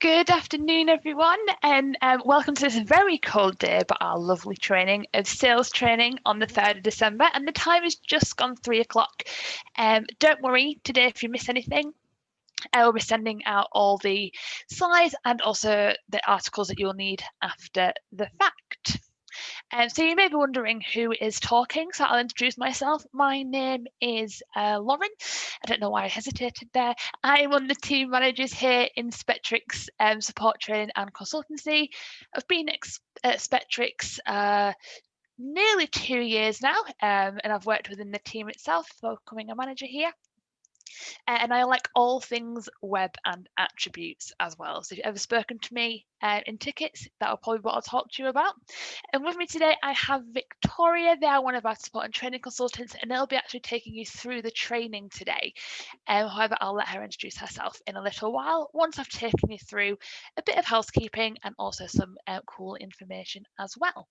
Good afternoon, everyone, and welcome to this very cold day, but our lovely training of sales training on the 3rd of December, and the time has just gone 3 o'clock. Don't worry today if you miss anything. I will be sending out all the slides and also the articles that you'll need after the fact. So you may be wondering who is talking, so I'll introduce myself. My name is Lauren. I don't know why I hesitated there. I am one of the team managers here in Spektrix support training and consultancy. I've been at Spektrix nearly 2 years now, and I've worked within the team itself before becoming a manager here. And I like all things web and attributes as well. So if you've ever spoken to me in tickets, that'll probably be what I'll talk to you about. And with me today, I have Victoria. They are one of our support and training consultants, and they'll be actually taking you through the training today. However, I'll let her introduce herself in a little while, once I've taken you through a bit of housekeeping and also some cool information as well.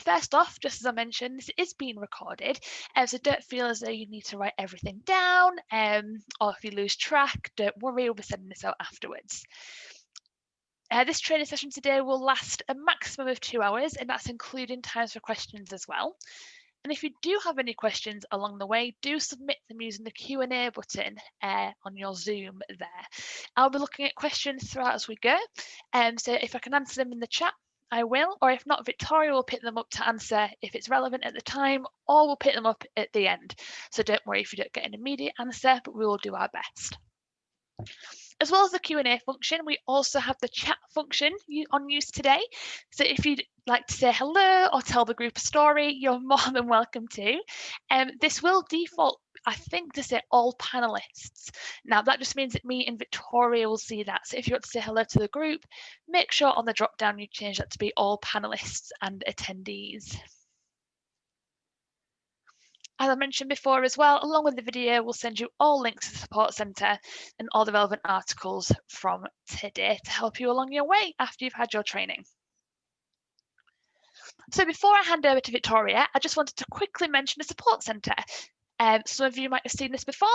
First off, just as I mentioned, this is being recorded, so don't feel as though you need to write everything down, or if you lose track, don't worry, we'll be sending this out afterwards. This training session today will last a maximum of 2 hours, and that's including times for questions as well. And if you do have any questions along the way, do submit them using the Q&A button on your Zoom there. I'll be looking at questions throughout as we go, so if I can answer them in the chat, I will, or if not, Victoria will pick them up to answer if it's relevant at the time, or we'll pick them up at the end. So don't worry if you don't get an immediate answer, but we will do our best. As well as the Q&A function, we also have the chat function on use today. So if you'd like to say hello or tell the group a story, you're more than welcome to. This will default, I think, to say all panelists. Now, that just means that me and Victoria will see that. So if you want to say hello to the group, make sure on the drop-down you change that to be all panelists and attendees. As I mentioned before as well, along with the video, we'll send you all links to the support centre and all the relevant articles from today to help you along your way after you've had your training. So before I hand over to Victoria, I just wanted to quickly mention the support centre. Some of you might have seen this before.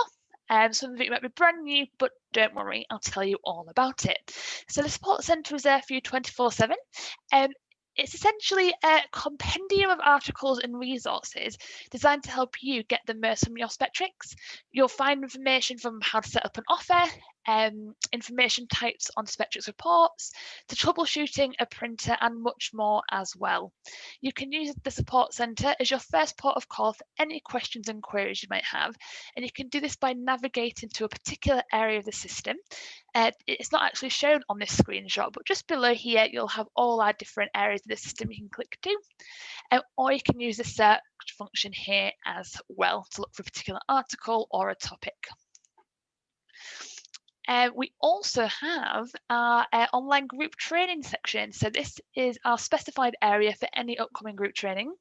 Some of it might be brand new, but don't worry, I'll tell you all about it. So the support centre is there for you 24/7. It's essentially a compendium of articles and resources designed to help you get the most from your Spektrix. You'll find information from how to set up an offer, information types on Spektrix reports, to troubleshooting a printer and much more as well. You can use the support centre as your first port of call for any questions and queries you might have, and you can do this by navigating to a particular area of the system. It's not actually shown on this screenshot, but just below here you'll have all our different areas of the system you can click to, or you can use the search function here as well to look for a particular article or a topic. We also have our online group training section. So this is our specified area for any upcoming group training.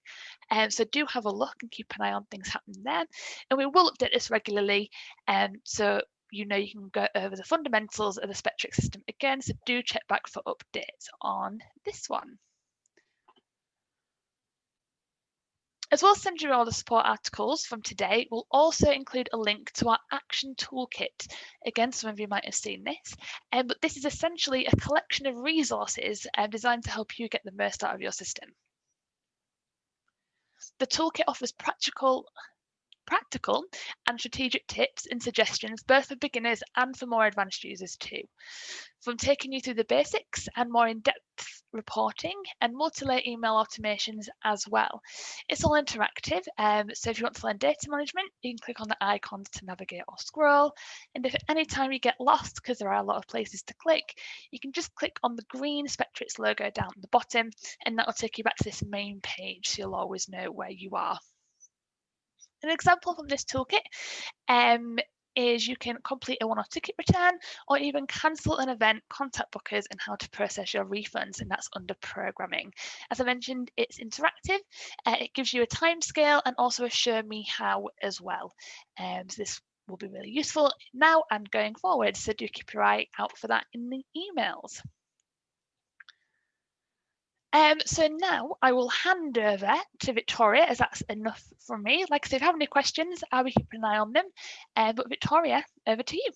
So do have a look and keep an eye on things happening there. And we will update this regularly. So you know you can go over the fundamentals of the Spektrix system again. So do check back for updates on this one. As well as send you all the support articles from today, we'll also include a link to our action toolkit. Again, some of you might have seen this, but this is essentially a collection of resources designed to help you get the most out of your system. The toolkit offers practical and strategic tips and suggestions, both for beginners and for more advanced users too. From taking you through the basics and more in-depth reporting and multi-layer email automations as well. It's all interactive, so if you want to learn data management, you can click on the icons to navigate or scroll. And if at any time you get lost, because there are a lot of places to click, you can just click on the green Spektrix logo down at the bottom, and that will take you back to this main page, so you'll always know where you are. An example from this toolkit is you can complete a one-off ticket return or even cancel an event, contact bookers, and how to process your refunds, and that's under programming. As I mentioned, it's interactive. It gives you a timescale and also a show me how as well. So this will be really useful now and going forward, so do keep your eye out for that in the emails. So now I will hand over to Victoria, as that's enough from me. Like I say, if you have any questions, I'll be keeping an eye on them. But Victoria, over to you.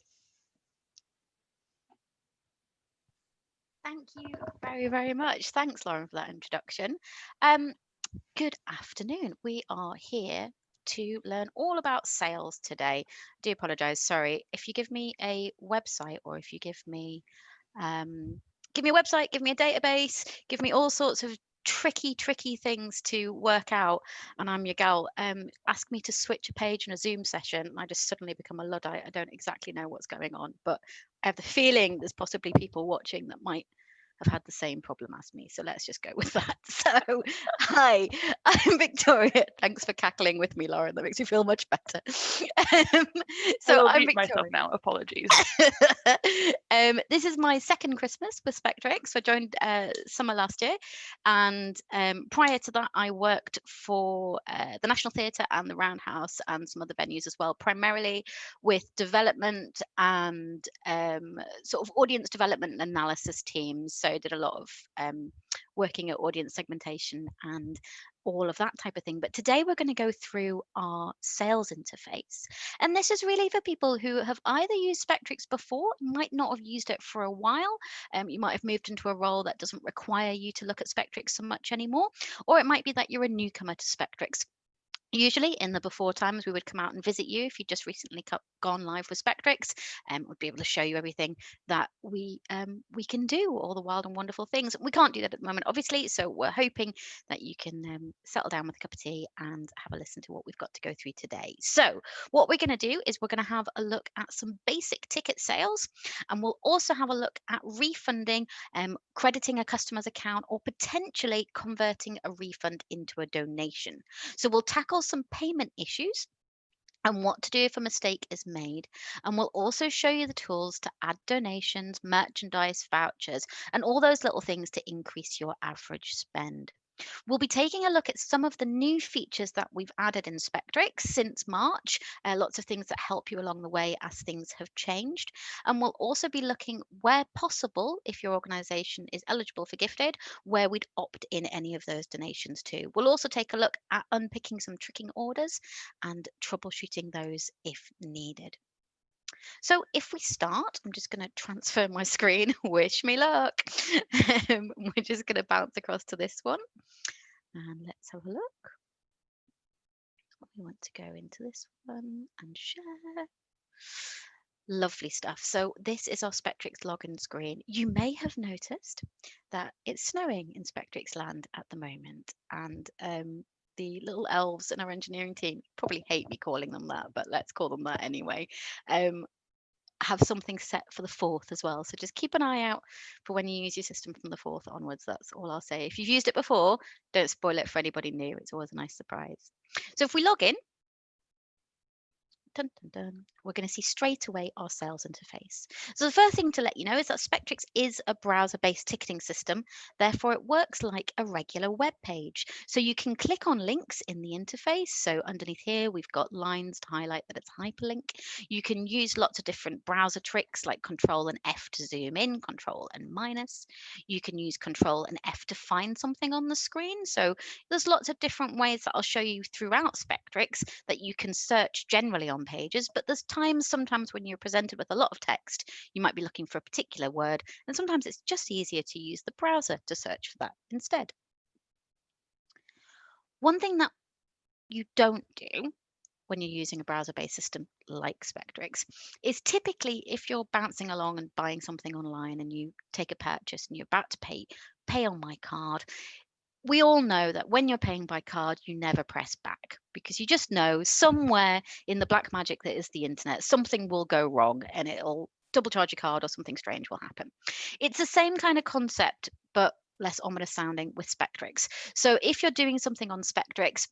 Thank you very, very much. Thanks, Lauren, for that introduction. Good afternoon. We are here to learn all about sales today. I do apologize. Sorry. If you give me a website or if you um, give me a website, give me a database, give me all sorts of tricky things to work out, and I'm your gal. Ask me to switch a page in a Zoom session, and I just suddenly become a Luddite. I don't exactly know what's going on, but I have the feeling there's possibly people watching that might have had the same problem as me. So let's just go with that. So, hi, I'm Victoria. Thanks for cackling with me, Lauren. That makes me feel much better. Um, I so, will I'm mute myself Victoria. now. Apologies. This is my second Christmas with Spektrix. I joined summer last year, and prior to that, I worked for the National Theatre and the Roundhouse and some other venues as well, primarily with development and sort of audience development and analysis teams. So I did a lot of working at audience segmentation and all of that type of thing. But today we're going to go through our sales interface. And this is really for people who have either used Spektrix before, might not have used it for a while. You might have moved into a role that doesn't require you to look at Spektrix so much anymore, or it might be that you're a newcomer to Spektrix. Usually in the before times, we would come out and visit you if you just recently gone live with Spektrix, and we'd be able to show you everything that we can do, all the wild and wonderful things. We can't do that at the moment, obviously, so we're hoping that you can settle down with a cup of tea and have a listen to what we've got to go through today. So what we're going to do is we're going to have a look at some basic ticket sales, and we'll also have a look at refunding, crediting a customer's account, or potentially converting a refund into a donation. So we'll tackle some payment issues and what to do if a mistake is made. And we'll also show you the tools to add donations, merchandise, vouchers, and all those little things to increase your average spend. We'll be taking a look at some of the new features that we've added in Spektrix since March, lots of things that help you along the way as things have changed. And we'll also be looking where possible, if your organization is eligible for gifted, where we'd opt in any of those donations to. We'll also take a look at unpicking some tricking orders and troubleshooting those if needed. So if we start, I'm just going to transfer my screen. Wish me luck. We're just going to bounce across to this one. And let's have a look. We want to go into this one and share. Lovely stuff. So this is our Spektrix login screen. You may have noticed that it's snowing in Spektrix land at the moment, and the little elves in our engineering team probably hate me calling them that, but let's call them that anyway. Um, have something set for the 4th as well. So just keep an eye out for when you use your system from the 4th onwards. That's all I'll say. If you've used it before, don't spoil it for anybody new. It's always a nice surprise. So if we log in, dun, dun, dun, we're going to see straight away our sales interface. So the first thing to let you know is that Spektrix is a browser-based ticketing system. Therefore, it works like a regular web page. So you can click on links in the interface. So underneath here, we've got lines to highlight that it's hyperlink. You can use lots of different browser tricks like Control and F to zoom in, Control and minus. You can use Control and F to find something on the screen. So there's lots of different ways that I'll show you throughout Spektrix that you can search generally on pages, but there's times sometimes when you're presented with a lot of text, you might be looking for a particular word, and sometimes it's just easier to use the browser to search for that instead. One thing that you don't do when you're using a browser-based system like Spektrix is typically if you're bouncing along and buying something online and you take a purchase and you're about to pay on my card. We all know that when you're paying by card, you never press back because you just know somewhere in the black magic that is the internet, something will go wrong and it'll double charge your card or something strange will happen. It's the same kind of concept, but less ominous sounding with Spektrix. So if you're doing something on Spektrix,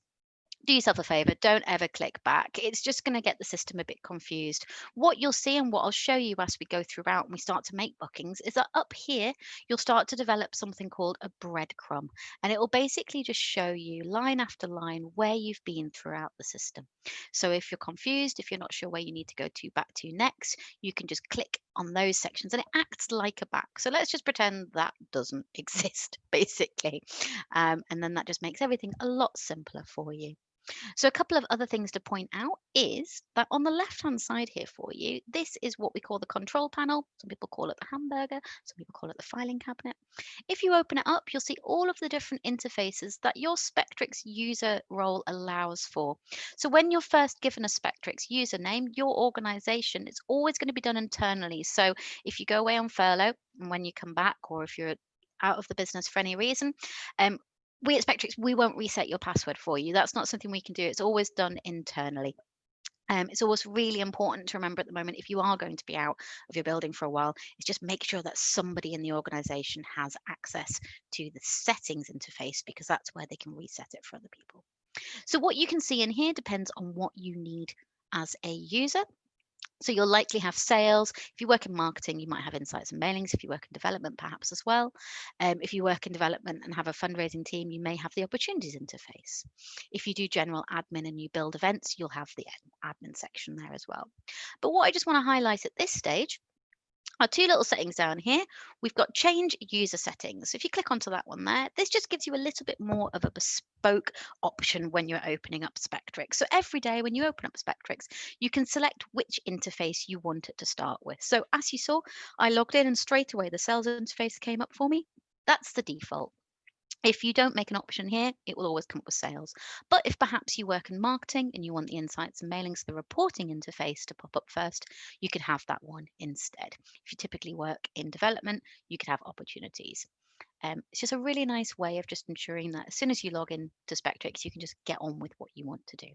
do yourself a favor, don't ever click back. It's just going to get the system a bit confused. What you'll see and what I'll show you as we go throughout and we start to make bookings is that up here, you'll start to develop something called a breadcrumb. And it will basically just show you line after line where you've been throughout the system. So if you're confused, if you're not sure where you need to go to back to next, you can just click on those sections and it acts like a back. So let's just pretend that doesn't exist, basically. And then that just makes everything a lot simpler for you. So a couple of other things to point out is that on the left-hand side here for you, this is what we call the control panel. Some people call it the hamburger, some people call it the filing cabinet. If you open it up, you'll see all of the different interfaces that your Spektrix user role allows for. So when you're first given a Spektrix username, your organization is always going to be done internally. So if you go away on furlough and when you come back, or if you're out of the business for any reason, um, we at Spektrix, we won't reset your password for you. That's not something we can do. It's always done internally. It's always really important to remember at the moment, if you are going to be out of your building for a while, is just make sure that somebody in the organization has access to the settings interface, because that's where they can reset it for other people. So what you can see in here depends on what you need as a user. So you'll likely have sales. If you work in marketing, you might have insights and mailings. If you work in development, perhaps as well. If you work in development and have a fundraising team, you may have the opportunities interface. If you do general admin and you build events, you'll have the admin section there as well. But what I just want to highlight at this stage our two little settings down here, we've got change user settings. If you click onto that one there, this just gives you a little bit more of a bespoke option when you're opening up Spektrix. So every day when you open up Spektrix, you can select which interface you want it to start with. So as you saw, I logged in and straight away the sales interface came up for me. That's the default. If you don't make an option here, it will always come up with sales. But if perhaps you work in marketing and you want the insights and mailings, the reporting interface to pop up first, you could have that one instead. If you typically work in development, you could have opportunities. It's just a really nice way of just ensuring that as soon as you log in to Spektrix, you can just get on with what you want to do.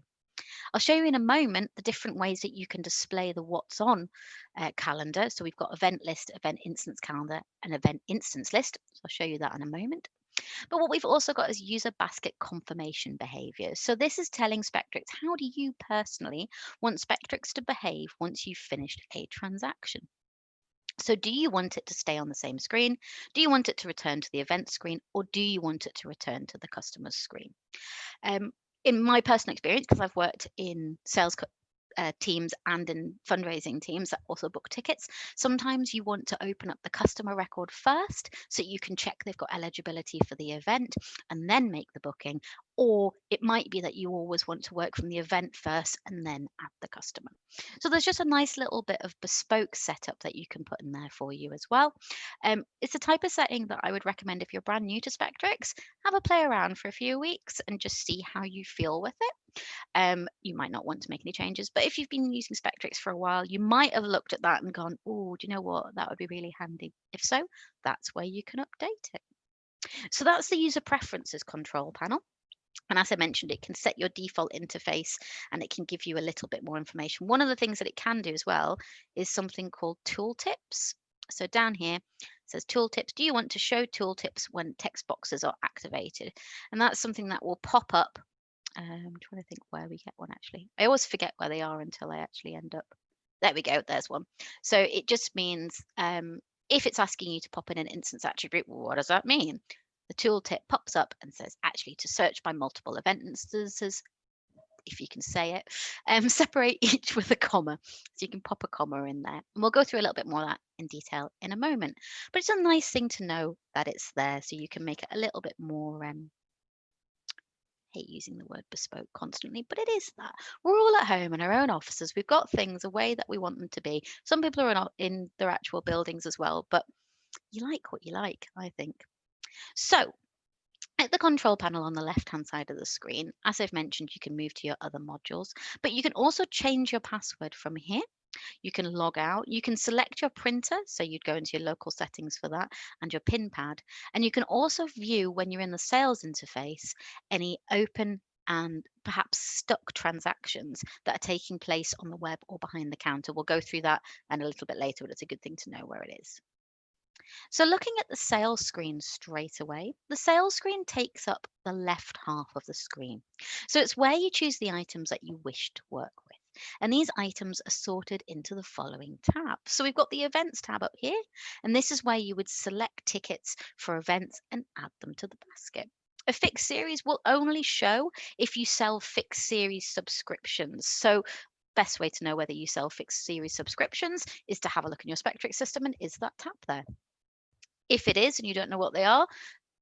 I'll show you in a moment the different ways that you can display the what's on calendar. So we've got event list, event instance calendar, and event instance list. So I'll show you that in a moment. But what we've also got is user basket confirmation behavior. So this is telling Spektrix, how do you personally want Spektrix to behave once you've finished a transaction? So do you want it to stay on the same screen? Do you want it to return to the event screen? Or do you want it to return to the customer's screen? In my personal experience, because I've worked in sales teams and in fundraising teams that also book tickets, sometimes you want to open up the customer record first so you can check they've got eligibility for the event and then make the booking. Or it might be that you always want to work from the event first and then add the customer. So there's just a nice little bit of bespoke setup that you can put in there for you as well. It's a type of setting that I would recommend if you're brand new to Spektrix, have a play around for a few weeks and just see how you feel with it. You might not want to make any changes, but if you've been using Spektrix for a while, you might have looked at that and gone, oh, do you know what? That would be really handy. If so, that's where you can update it. So that's the user preferences control panel. And as I mentioned, it can set your default interface and it can give you a little bit more information. One of the things that it can do as well is something called tooltips. So down here it says tooltips. Do you want to show tooltips when text boxes are activated? And that's something that will pop up. I'm trying to think where we get one actually. I always forget where they are until I actually end up. There we go. There's one. So it just means if it's asking you to pop in an instance attribute, well, what does that mean? The tooltip pops up and says actually to search by multiple event instances, if you can say it, separate each with a comma. So you can pop a comma in there. And we'll go through a little bit more of that in detail in a moment. But it's a nice thing to know that it's there so you can make it a little bit more hate using the word bespoke constantly, but it is that. We're all at home in our own offices. We've got things a way that we want them to be. Some people are in their actual buildings as well, but you like what you like, I think. So at the control panel on the left-hand side of the screen, as I've mentioned, you can move to your other modules, but you can also change your password from here. You can log out. You can select your printer. So you'd go into your local settings for that and your PIN pad. And you can also view when you're in the sales interface, any open and perhaps stuck transactions that are taking place on the web or behind the counter. We'll go through that and a little bit later, but it's a good thing to know where it is. So looking at the sales screen straight away, the sales screen takes up the left half of the screen. So it's where you choose the items that you wish to work with. And these items are sorted into the following tabs. So we've got the events tab up here, and this is where you would select tickets for events and add them to the basket. A fixed series will only show if you sell fixed series subscriptions. So best way to know whether you sell fixed series subscriptions is to have a look in your Spektrix system and is that tab there? If it is and you don't know what they are,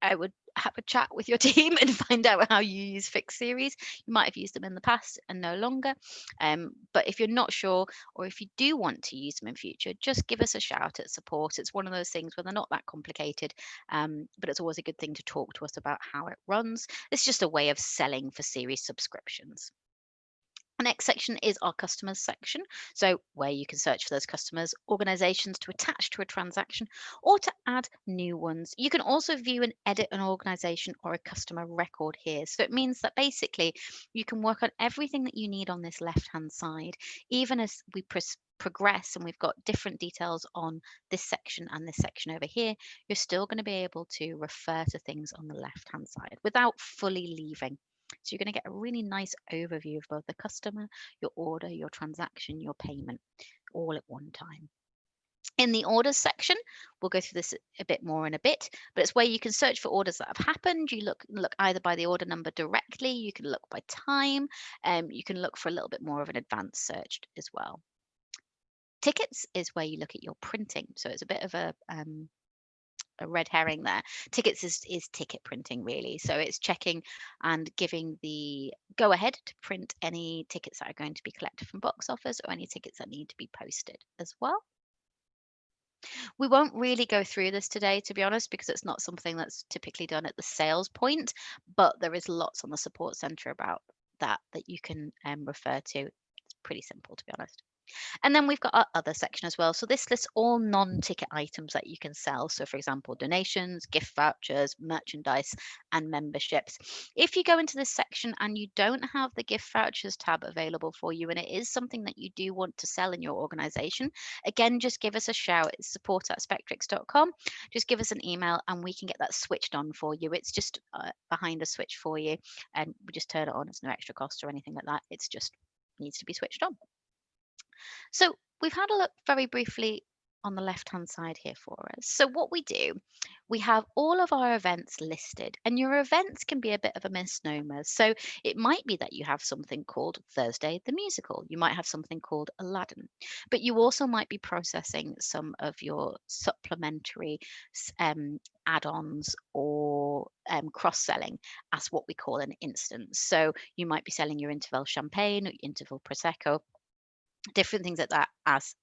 I would have a chat with your team and find out how you use fixed series. You might have used them in the past and no longer. But if you're not sure, or if you do want to use them in future, just give us a shout at support. It's one of those things where they're not that complicated, but it's always a good thing to talk to us about how it runs. It's just a way of selling for series subscriptions. The next section is our customers section. So where you can search for those customers, organizations to attach to a transaction or to add new ones. You can also view and edit an organization or a customer record here. So it means that basically you can work on everything that you need on this left-hand side, even as we progress and we've got different details on this section and this section over here, you're still going to be able to refer to things on the left-hand side without fully leaving. So you're going to get a really nice overview of both the customer, your order, your transaction, your payment, all at one time. In the orders section, we'll go through this a bit more in a bit, but it's where you can search for orders that have happened. You look either by the order number directly, you can look by time, you can look for a little bit more of an advanced search as well. Tickets is where you look at your printing. So it's a bit of a red herring there. Tickets is ticket printing, really. So it's checking and giving the go ahead to print any tickets that are going to be collected from box office or any tickets that need to be posted as well. We won't really go through this today, to be honest, because it's not something that's typically done at the sales point, but there is lots on the support center about that you can refer to. It's pretty simple, to be honest. And then we've got our other section as well. So this lists all non-ticket items that you can sell. So for example, donations, gift vouchers, merchandise, and memberships. If you go into this section and you don't have the gift vouchers tab available for you, and it is something that you do want to sell in your organization, again, just give us a shout. It's support@spektrix.com. Just give us an email and we can get that switched on for you. It's just behind a switch for you, and we just turn it on. It's no extra cost or anything like that. It's just needs to be switched on. So we've had a look very briefly on the left-hand side here for us. So what we do, we have all of our events listed, and your events can be a bit of a misnomer. So it might be that you have something called Thursday the Musical. You might have something called Aladdin, but you also might be processing some of your supplementary add-ons or cross-selling as what we call an instance. So you might be selling your interval champagne or your interval prosecco, different things like that as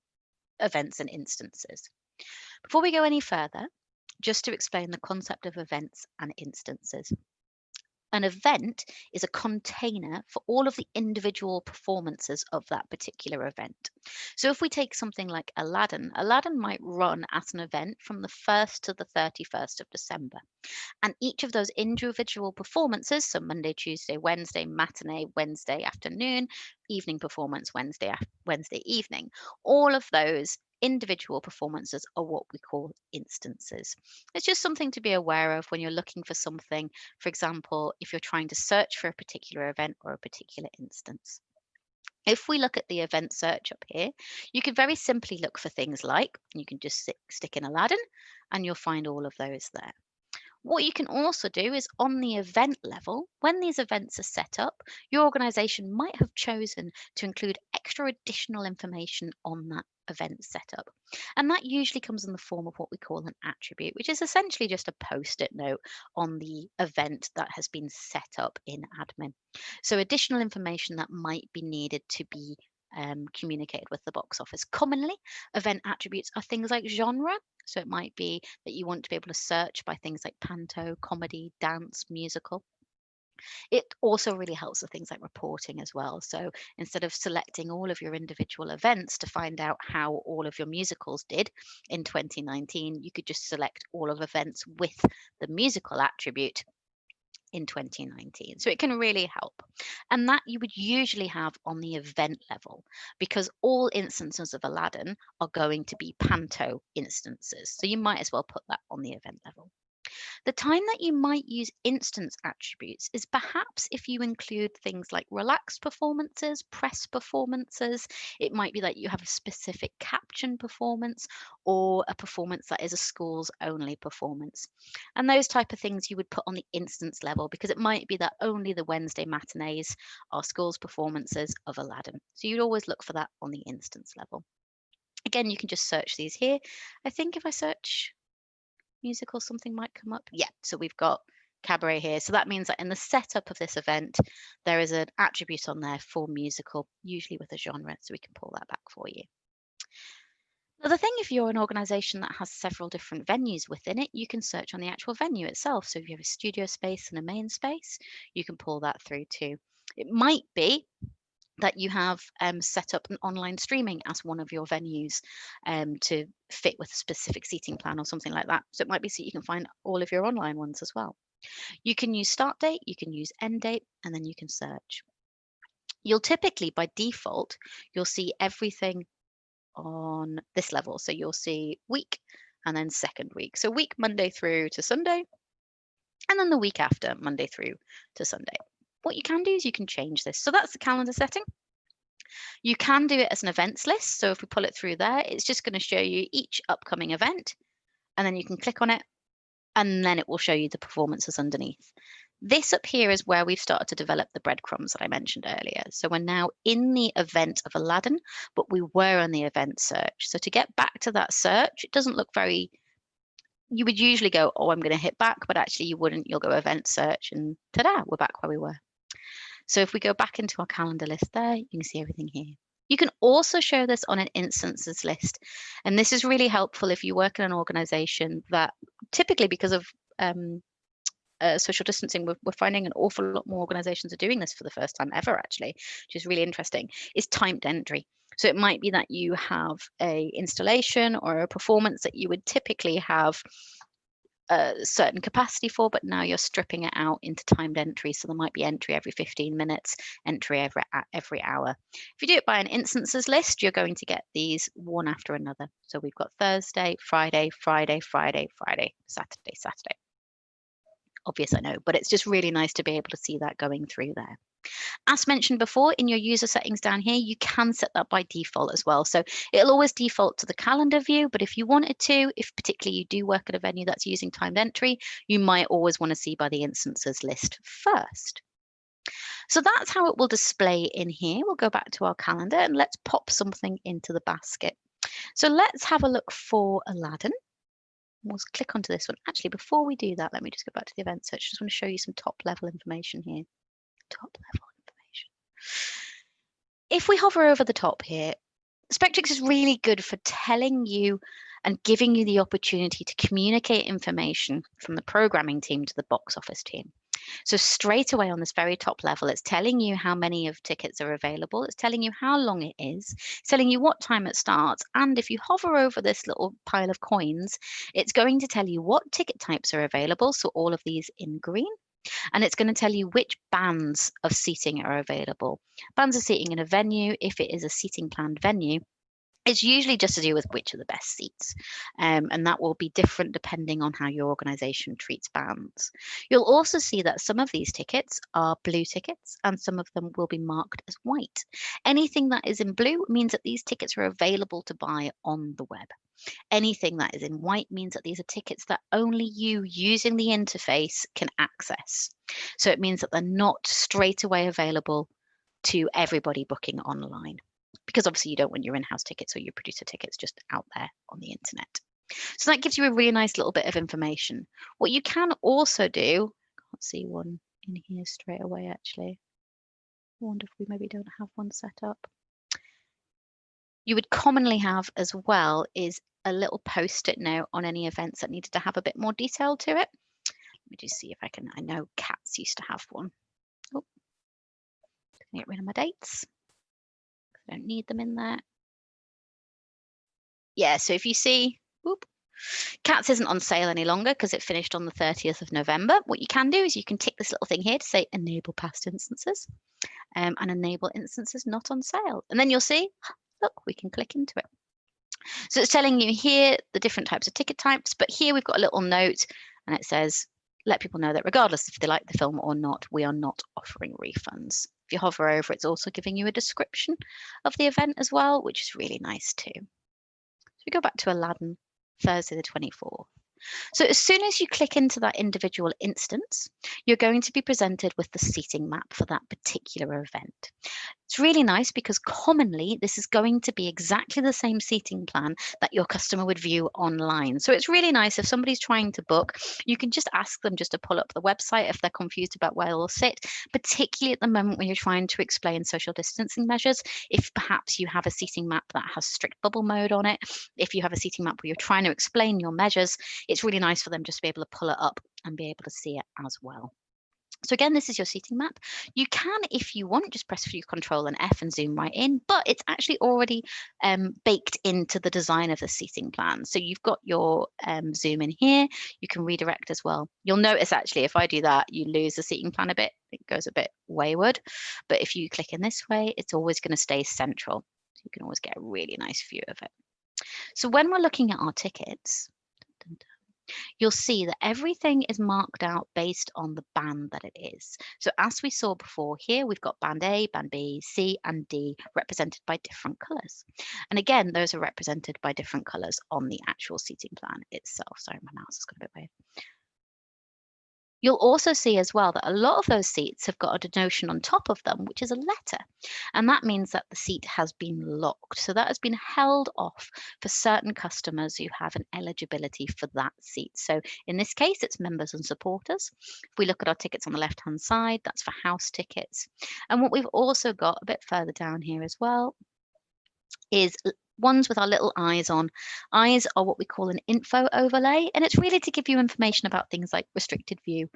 events and instances. Before we go any further, just to explain the concept of events and instances. An event is a container for all of the individual performances of that particular event. So if we take something like Aladdin, Aladdin might run as an event from the 1st to the 31st of December. And each of those individual performances, so Monday, Tuesday, Wednesday, matinee, Wednesday afternoon, evening performance, Wednesday evening, all of those individual performances are what we call instances. It's just something to be aware of when you're looking for something. For example, if you're trying to search for a particular event or a particular instance. If we look at the event search up here, you can very simply look for things like, you can just stick in Aladdin and you'll find all of those there. What you can also do is on the event level, when these events are set up, your organization might have chosen to include extra additional information on that event setup. And that usually comes in the form of what we call an attribute, which is essentially just a post-it note on the event that has been set up in admin. So additional information that might be needed to be communicated with the box office. Commonly, event attributes are things like genre. So it might be that you want to be able to search by things like panto, comedy, dance, musical. It also really helps with things like reporting as well. So instead of selecting all of your individual events to find out how all of your musicals did in 2019, you could just select all of events with the musical attribute in 2019. So it can really help. And that you would usually have on the event level, because all instances of Aladdin are going to be panto instances. So you might as well put that on the event level. The time that you might use instance attributes is perhaps if you include things like relaxed performances, press performances. It might be that you have a specific caption performance or a performance that is a schools only performance. And those type of things you would put on the instance level, because it might be that only the Wednesday matinees are schools performances of Aladdin. So you'd always look for that on the instance level. Again, you can just search these here. I think if I search musical, something might come up. Yeah, so we've got cabaret here. So that means that in the setup of this event, there is an attribute on there for musical, usually with a genre. So we can pull that back for you. Now, the thing, if you're an organisation that has several different venues within it, you can search on the actual venue itself. So if you have a studio space and a main space, you can pull that through too. It might be that you have set up an online streaming as one of your venues to fit with a specific seating plan or something like that. So it might be so you can find all of your online ones as well. You can use start date, you can use end date, and then you can search. You'll typically, by default, you'll see everything on this level. So you'll see week and then second week. So week Monday through to Sunday, and then the week after Monday through to Sunday. What you can do is you can change this. So that's the calendar setting. You can do it as an events list. So if we pull it through there, it's just going to show you each upcoming event, and then you can click on it, and then it will show you the performances underneath. This up here is where we've started to develop the breadcrumbs that I mentioned earlier. So we're now in the event of Aladdin, but we were on the event search. So to get back to that search, it doesn't look very, you would usually go, oh, I'm going to hit back, but actually you wouldn't. You'll go event search and ta-da, we're back where we were. So if we go back into our calendar list there, you can see everything here. You can also show this on an instances list. And this is really helpful if you work in an organization that typically, because of social distancing, we're finding an awful lot more organizations are doing this for the first time ever, actually, which is really interesting, is timed entry. So it might be that you have a installation or a performance that you would typically have a certain capacity for, but now you're stripping it out into timed entry. So there might be entry every 15 minutes, entry every hour. If you do it by an instances list, you're going to get these one after another. So we've got Thursday, Friday, Friday, Friday, Friday, Saturday, Saturday. Obvious, I know, but it's just really nice to be able to see that going through there. As mentioned before, in your user settings down here, you can set that by default as well. So it'll always default to the calendar view, but if you wanted to, if particularly you do work at a venue that's using timed entry, you might always want to see by the instances list first. So that's how it will display in here. We'll go back to our calendar and let's pop something into the basket. So let's have a look for Aladdin. We'll click onto this one. Actually, before we do that, let me just go back to the event search. I just want to show you some top level information here. Top level information. If we hover over the top here, Spektrix is really good for telling you and giving you the opportunity to communicate information from the programming team to the box office team. So straight away on this very top level, it's telling you how many of tickets are available. It's telling you how long it is. It's telling you what time it starts. And if you hover over this little pile of coins, it's going to tell you what ticket types are available. So all of these in green. And it's going to tell you which bands of seating are available. Bands of seating in a venue, if it is a seating planned venue, it's usually just to do with which are the best seats. And that will be different depending on how your organisation treats bands. You'll also see that some of these tickets are blue tickets and some of them will be marked as white. Anything that is in blue means that these tickets are available to buy on the web. Anything that is in white means that these are tickets that only you using the interface can access. So it means that they're not straight away available to everybody booking online, because obviously you don't want your in-house tickets or your producer tickets just out there on the internet. So that gives you a really nice little bit of information. What you can also do, I can't see one in here straight away actually. I wonder if we maybe don't have one set up. You would commonly have as well is a little post-it note on any events that needed to have a bit more detail to it. Let me just see if I can, I know Cats used to have one. Oh, get rid of my dates. I don't need them in there. Yeah, so if you see, whoop, Cats isn't on sale any longer because it finished on the 30th of November. What you can do is you can tick this little thing here to say enable past instances and enable instances not on sale. And then you'll see, look, we can click into it. So it's telling you here the different types of ticket types, but here we've got a little note and it says, let people know that regardless if they like the film or not, we are not offering refunds. If you hover over, it's also giving you a description of the event as well, which is really nice too. So we go back to Aladdin, Thursday the 24th. So as soon as you click into that individual instance, you're going to be presented with the seating map for that particular event. It's really nice because commonly this is going to be exactly the same seating plan that your customer would view online. So it's really nice if somebody's trying to book, you can just ask them just to pull up the website if they're confused about where they'll sit, particularly at the moment when you're trying to explain social distancing measures. If perhaps you have a seating map that has strict bubble mode on it, if you have a seating map where you're trying to explain your measures, it's really nice for them just to be able to pull it up and be able to see it as well. So again, this is your seating map. You can, if you want, just press Control and F and zoom right in, but it's actually already baked into the design of the seating plan. So you've got your zoom in here. You can redirect as well. You'll notice actually, if I do that, you lose the seating plan a bit. It goes a bit wayward. But if you click in this way, it's always going to stay central. So you can always get a really nice view of it. So when we're looking at our tickets, you'll see that everything is marked out based on the band that it is. So as we saw before here, we've got band A, band B, C, and D represented by different colours. And again, those are represented by different colours on the actual seating plan itself. Sorry, my mouse has got a bit weird. You'll also see as well that a lot of those seats have got a denotation on top of them, which is a letter. And that means that the seat has been locked. So that has been held off for certain customers who have an eligibility for that seat. So in this case, it's members and supporters. If we look at our tickets on the left-hand side, that's for house tickets. And what we've also got a bit further down here as well is ones with our little eyes on. Eyes are what we call an info overlay, and it's really to give you information about things like restricted view.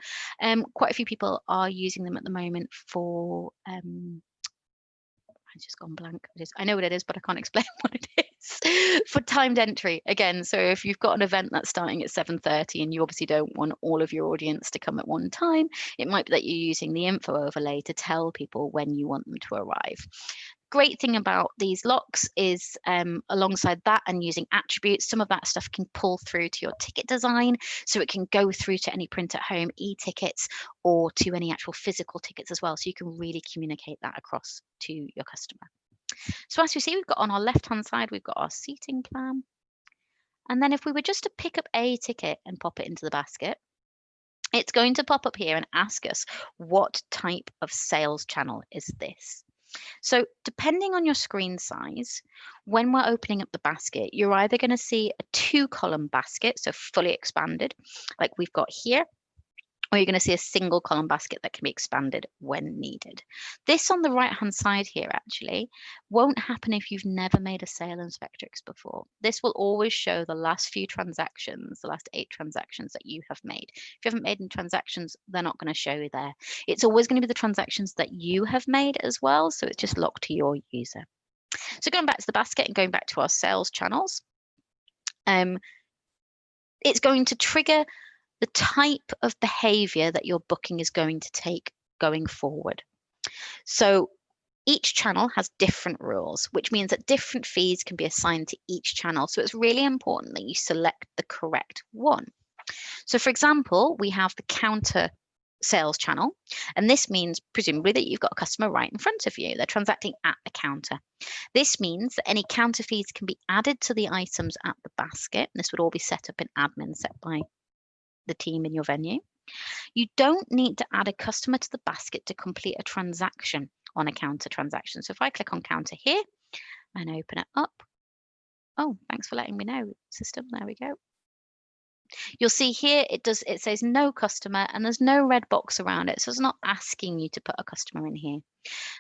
Quite a few people are using them at the moment for I've just gone blank. I know what it is, but I can't explain what it is. For timed entry again. So if you've got an event that's starting at 7:30 and you obviously don't want all of your audience to come at one time, it might be that you're using the info overlay to tell people when you want them to arrive. Great thing about these locks is alongside that and using attributes, some of that stuff can pull through to your ticket design, so it can go through to any print at home e-tickets or to any actual physical tickets as well, so you can really communicate that across to your customer. So as you see, we've got on our left hand side, we've got our seating plan, and then if we were just to pick up a ticket and pop it into the basket, it's going to pop up here and ask us what type of sales channel is this. So depending on your screen size, when we're opening up the basket, you're either going to see a 2-column basket, so fully expanded, like we've got here, or you're going to see a single column basket that can be expanded when needed. This on the right hand side here actually won't happen if you've never made a sale in Spektrix before. This will always show the last few transactions, the last 8 transactions that you have made. If you haven't made any transactions, they're not going to show you there. It's always going to be the transactions that you have made as well, so it's just locked to your user. So going back to the basket and going back to our sales channels, it's going to trigger the type of behavior that your booking is going to take going forward. So each channel has different rules, which means that different fees can be assigned to each channel. So it's really important that you select the correct one. So for example, we have the counter sales channel, and this means presumably that you've got a customer right in front of you. They're transacting at the counter. This means that any counter fees can be added to the items at the basket. This would all be set up in admin set by the team in your venue. You don't need to add a customer to the basket to complete a transaction on a counter transaction. So if I click on counter here and open it up, oh, thanks for letting me know, system. There we go. You'll see here it says no customer and there's no red box around it. So it's not asking you to put a customer in here.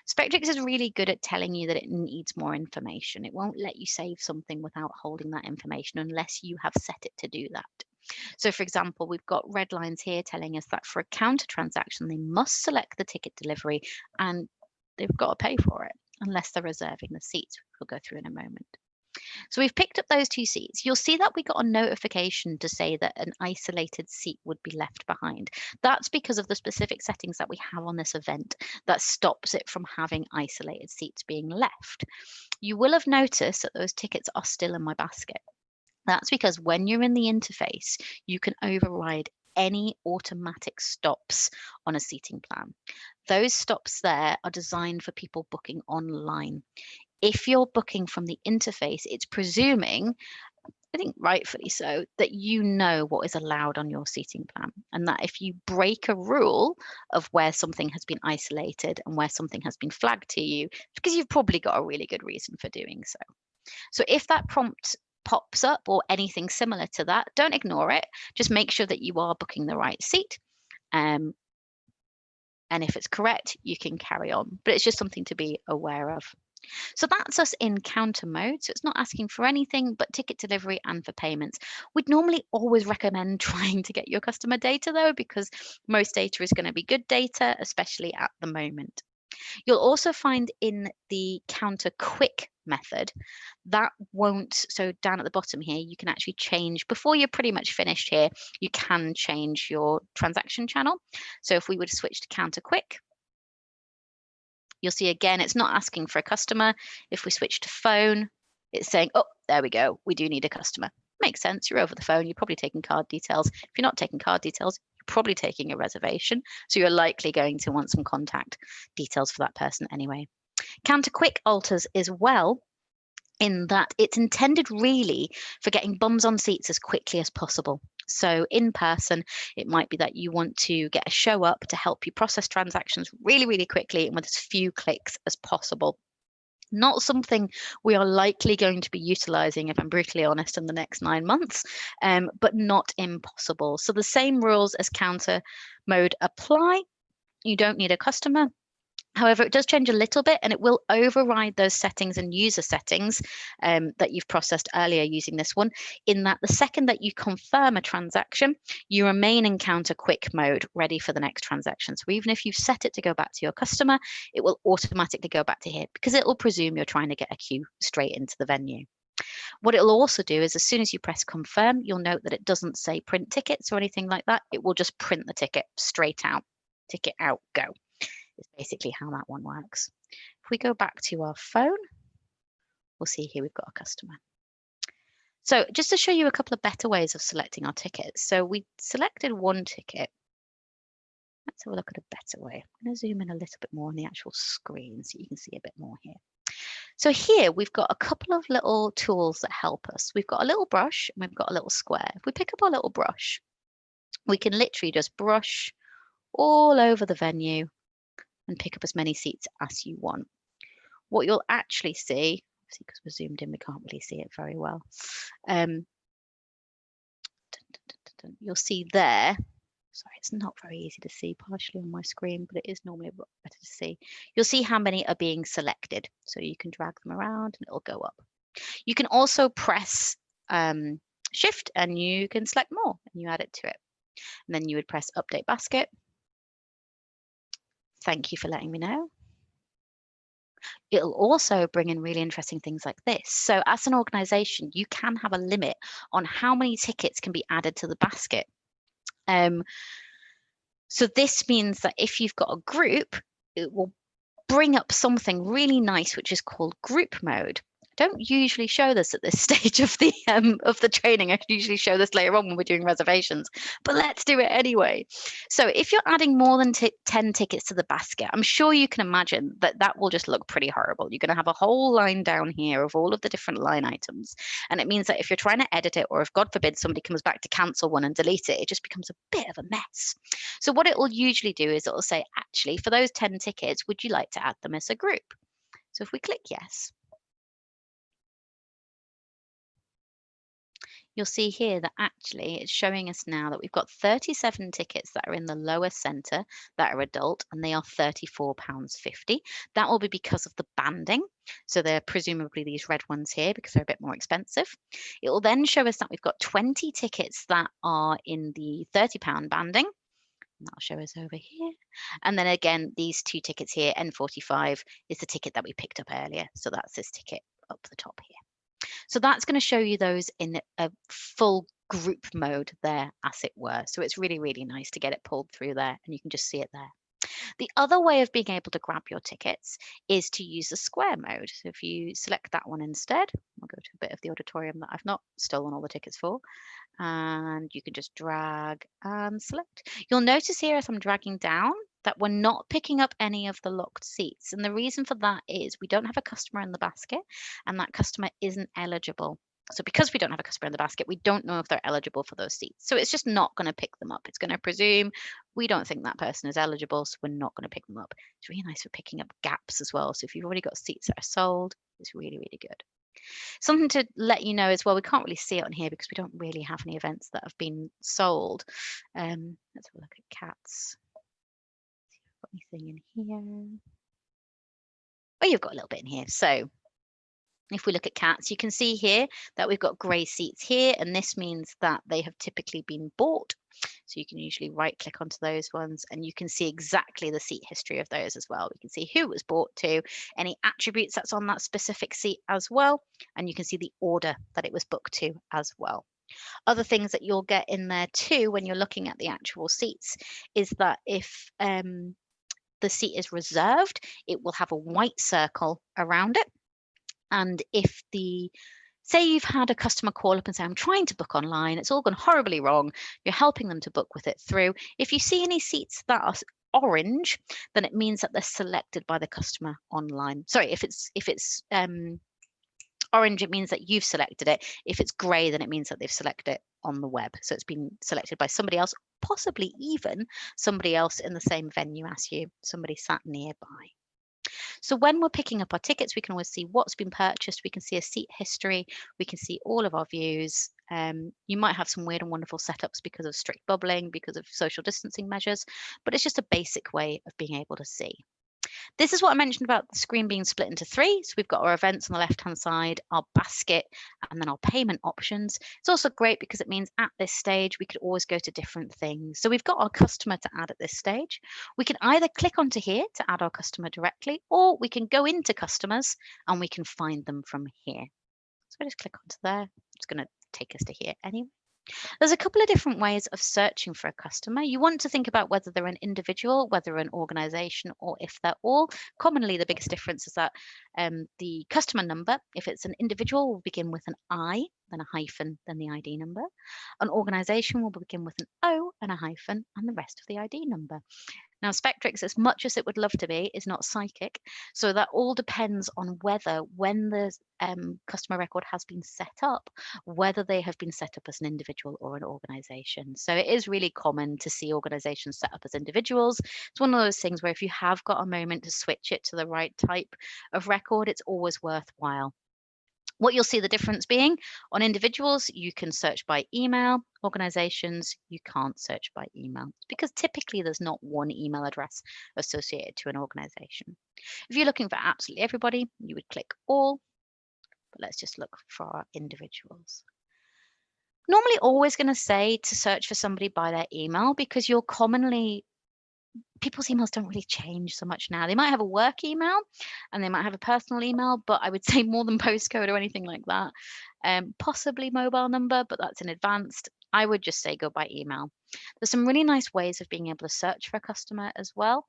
Spektrix is really good at telling you that it needs more information. It won't let you save something without holding that information unless you have set it to do that. So for example, we've got red lines here telling us that for a counter transaction, they must select the ticket delivery and they've got to pay for it unless they're reserving the seats, which we'll go through in a moment. So we've picked up those 2 seats. You'll see that we got a notification to say that an isolated seat would be left behind. That's because of the specific settings that we have on this event that stops it from having isolated seats being left. You will have noticed that those tickets are still in my basket. That's because when you're in the interface, you can override any automatic stops on a seating plan. Those stops there are designed for people booking online. If you're booking from the interface, it's presuming I think rightfully so, that you know what is allowed on your seating plan, and that if you break a rule of where something has been isolated and where something has been flagged to you, because you've probably got a really good reason for doing so. So if that prompt pops up or anything similar to that, don't ignore it. Just make sure that you are booking the right seat. And if it's correct, you can carry on. But it's just something to be aware of. So that's us in counter mode. So it's not asking for anything but ticket delivery and for payments. We'd normally always recommend trying to get your customer data though, because most data is going to be good data, especially at the moment. You'll also find in the counter quick method that won't, so down at the bottom here, you can actually change, before you're pretty much finished here, you can change your transaction channel. So if we were to switch to counter quick, you'll see again, it's not asking for a customer. If we switch to phone, it's saying, oh, there we go. We do need a customer. Makes sense. You're over the phone. You're probably taking card details. If you're not taking card details, you're probably taking a reservation. So you're likely going to want some contact details for that person anyway. Counter quick alters as well, in that it's intended really for getting bums on seats as quickly as possible. So in person, it might be that you want to get a show up to help you process transactions really, really quickly and with as few clicks as possible. Not something we are likely going to be utilizing, if I'm brutally honest, in the next 9 months, but not impossible. So the same rules as counter mode apply. You don't need a customer. However, it does change a little bit, and it will override those settings and user settings that you've processed earlier using this one, in that the second that you confirm a transaction, you remain in counter quick mode, ready for the next transaction. So even if you've set it to go back to your customer, it will automatically go back to here because it will presume you're trying to get a queue straight into the venue. What it'll also do is as soon as you press confirm, you'll note that it doesn't say print tickets or anything like that. It will just print the ticket straight out. Ticket out, go. Is basically how that one works. If we go back to our phone, we'll see here we've got a customer. So just to show you a couple of better ways of selecting our tickets. So we selected one ticket. Let's have a look at a better way. I'm going to zoom in a little bit more on the actual screen so you can see a bit more here. So here we've got a couple of little tools that help us. We've got a little brush and we've got a little square. If we pick up our little brush, we can literally just brush all over the venue and pick up as many seats as you want. What you'll actually see, because we're zoomed in, we can't really see it very well. You'll see there, sorry, it's not very easy to see partially on my screen, but it is normally better to see. You'll see how many are being selected. So you can drag them around and it'll go up. You can also press shift and you can select more and you add it to it. And then you would press update basket. Thank you for letting me know. It'll also bring in really interesting things like this. So as an organization, you can have a limit on how many tickets can be added to the basket. So this means that if you've got a group, it will bring up something really nice, which is called group mode. Don't usually show this at this stage of the training. I usually show this later on when we're doing reservations, but let's do it anyway. So if you're adding more than 10 tickets to the basket, I'm sure you can imagine that that will just look pretty horrible. You're going to have a whole line down here of all of the different line items. And it means that if you're trying to edit it, or if God forbid somebody comes back to cancel one and delete it, it just becomes a bit of a mess. So what it will usually do is it will say, actually, for those 10 tickets, would you like to add them as a group? So if we click yes, you'll see here that actually it's showing us now that we've got 37 tickets that are in the lower centre that are adult, and they are £34.50. That will be because of the banding. So they're presumably these red ones here because they're a bit more expensive. It will then show us that we've got 20 tickets that are in the £30 banding. And that'll show us over here. And then again, these two tickets here, N45, is the ticket that we picked up earlier. So that's this ticket up the top here. So that's going to show you those in a full group mode there, as it were. So it's really, really nice to get it pulled through there, and you can just see it there. The other way of being able to grab your tickets is to use the square mode. So if you select that one instead, I'll go to a bit of the auditorium that I've not stolen all the tickets for, and you can just drag and select. You'll notice here as I'm dragging down that we're not picking up any of the locked seats. And the reason for that is we don't have a customer in the basket, and that customer isn't eligible So because we don't have a customer in the basket, we don't know if they're eligible for those seats. So it's just not going to pick them up. It's going to presume we don't think that person is eligible, so we're not going to pick them up. It's really nice for picking up gaps as well. So if you've already got seats that are sold, it's really, really good. Something to let you know as well, we can't really see it on here because we don't really have any events that have been sold. Let's have a look at cats. See if I've got anything in here. Oh, you've got a little bit in here. So if we look at cats, you can see here that we've got grey seats here, and this means that they have typically been bought. So you can usually right click onto those ones and you can see exactly the seat history of those as well. We can see who it was bought to, any attributes that's on that specific seat as well, and you can see the order that it was booked to as well. Other things that you'll get in there too when you're looking at the actual seats is that if the seat is reserved, it will have a white circle around it. And if say you've had a customer call up and say, I'm trying to book online, it's all gone horribly wrong, you're helping them to book with it through. If you see any seats that are orange, then it means that they're selected by the customer online. Sorry, if it's orange, it means that you've selected it. If it's grey, then it means that they've selected it on the web. So it's been selected by somebody else, possibly even somebody else in the same venue as you, somebody sat nearby. So when we're picking up our tickets, we can always see what's been purchased. We can see a seat history. We can see all of our views. You might have some weird and wonderful setups because of strict bubbling, because of social distancing measures, but it's just a basic way of being able to see. This is what I mentioned about the screen being split into three. So we've got our events on the left-hand side, our basket, and then our payment options. It's also great because it means at this stage, we could always go to different things. So we've got our customer to add at this stage. We can either click onto here to add our customer directly, or we can go into customers and we can find them from here. So I just click onto there. It's going to take us to here anyway. There's a couple of different ways of searching for a customer. You want to think about whether they're an individual, whether an organization, or if they're all. Commonly, the biggest difference is that the customer number, if it's an individual, will begin with an I, then a hyphen, then the ID number. An organization will begin with an O and a hyphen, and the rest of the ID number. Now, Spektrix, as much as it would love to be, is not psychic. So that all depends on whether, when the customer record has been set up, whether they have been set up as an individual or an organization. So it is really common to see organizations set up as individuals. It's one of those things where if you have got a moment to switch it to the right type of record, it's always worthwhile. What you'll see the difference being on individuals, you can search by email. Organizations, you can't search by email because typically there's not one email address associated to an organization. If you're looking for absolutely everybody, you would click all, but let's just look for our individuals. Normally always going to say to search for somebody by their email because you'll commonly people's emails don't really change so much now. They might have a work email and they might have a personal email, but I would say more than postcode or anything like that. Possibly mobile number, but that's in advanced. I would just say go by email. There's some really nice ways of being able to search for a customer as well.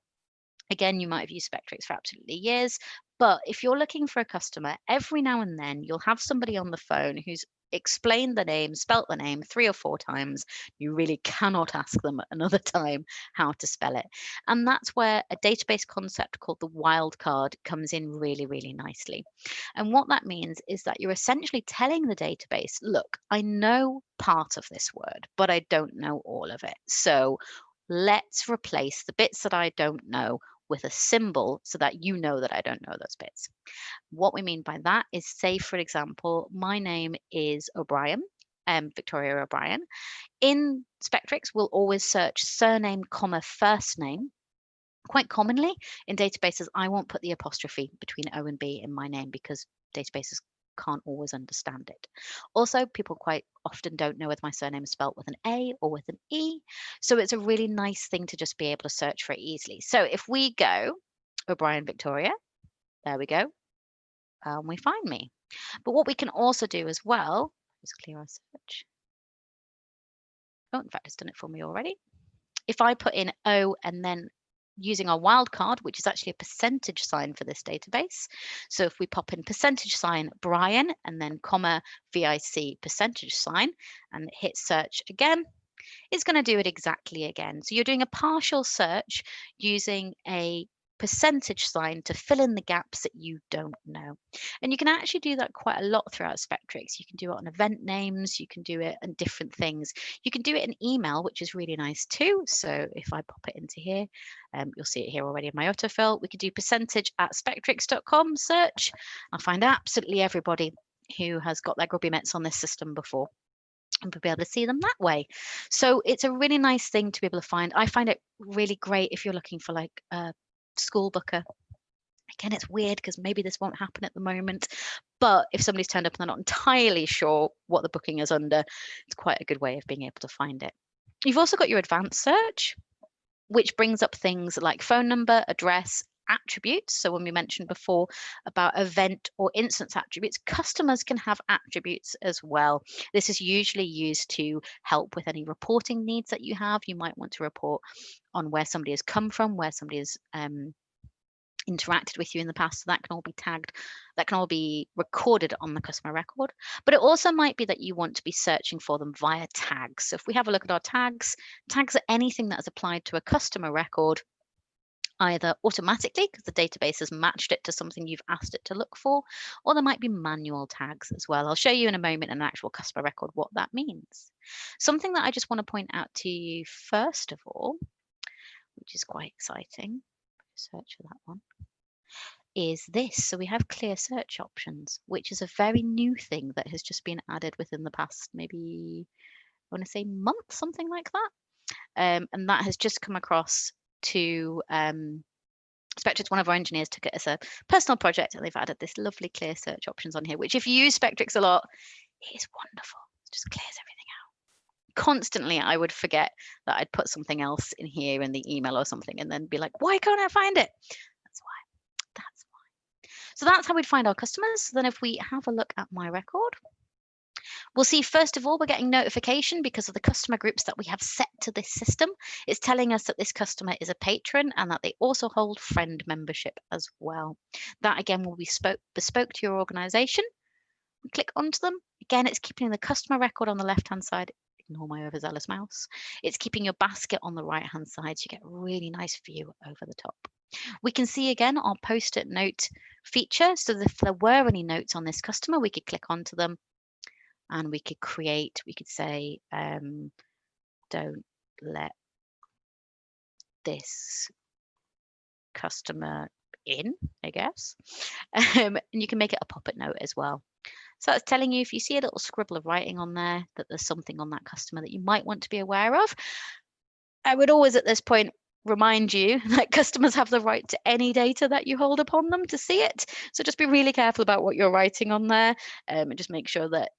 Again, you might have used Spektrix for absolutely years, but if you're looking for a customer, every now and then you'll have somebody on the phone who's explained the name, spelt the name 3 or 4 times. You really cannot ask them another time how to spell it. And that's where a database concept called the wildcard comes in really, really nicely. And what that means is that you're essentially telling the database, look, I know part of this word, but I don't know all of it. So let's replace the bits that I don't know with a symbol so that you know that I don't know those bits. What we mean by that is, say, for example, my name is O'Brien, Victoria O'Brien. In Spektrix, we'll always search surname, comma, first name. Quite commonly in databases, I won't put the apostrophe between O and B in my name because databases can't always understand it. Also, people quite often don't know whether my surname is spelt with an A or with an E. So it's a really nice thing to just be able to search for it easily. So if we go O'Brien Victoria, there we go, we find me. But what we can also do as well is clear our search. Oh, in fact, it's done it for me already. If I put in O and then using our wildcard, which is actually a percentage sign for this database. So if we pop in percentage sign Brian and then comma VIC percentage sign and hit search again, it's going to do it exactly again. So you're doing a partial search using a percentage sign to fill in the gaps that you don't know. And you can actually do that quite a lot throughout Spektrix. You can do it on event names, you can do it on different things. You can do it in email, which is really nice too. So if I pop it into here, you'll see it here already in my autofill. We could do percentage@spektrix.com search. I'll find absolutely everybody who has got their grubby mitts on this system before, and we'll be able to see them that way. So it's a really nice thing to be able to find. I find it really great if you're looking for like a school booker. Again, it's weird because maybe this won't happen at the moment, but if somebody's turned up and they're not entirely sure what the booking is under, it's quite a good way of being able to find it. You've also got your advanced search, which brings up things like phone number, address, attributes. So when we mentioned before about event or instance attributes, customers can have attributes as well. This is usually used to help with any reporting needs that you have. You might want to report on where somebody has come from, where somebody has interacted with you in the past. So that can all be tagged, that can all be recorded on the customer record. But it also might be that you want to be searching for them via tags. So if we have a look at our tags, tags are anything that is applied to a customer record, either automatically because the database has matched it to something you've asked it to look for, or there might be manual tags as well. I'll show you in a moment in an actual customer record what that means. Something that I just want to point out to you first of all, which is quite exciting, search for that one, is this. So we have clear search options, which is a very new thing that has just been added within the past, maybe I want to say month, something like that. And that has just come across to Spektrix. One of our engineers took it as a personal project, and they've added this lovely clear search options on here, which if you use Spektrix a lot, it is wonderful. It just clears everything out. Constantly, I would forget that I'd put something else in here in the email or something, and then be like, why can't I find it? That's why. That's why. So that's how we'd find our customers. So then if we have a look at my record, we'll see, first of all, we're getting notification because of the customer groups that we have set to this system. It's telling us that this customer is a patron and that they also hold friend membership as well. That again will be bespoke to your organization. Click onto them. Again, it's keeping the customer record on the left-hand side. Ignore my overzealous mouse. It's keeping your basket on the right-hand side, so you get a really nice view over the top. We can see again our post-it note feature. So if there were any notes on this customer, we could click onto them and we could create, we could say, don't let this customer in, I guess. And you can make it a pop-it note as well. So that's telling you if you see a little scribble of writing on there that there's something on that customer that you might want to be aware of. I would always at this point remind you that customers have the right to any data that you hold upon them to see it. So just be really careful about what you're writing on there, and just make sure that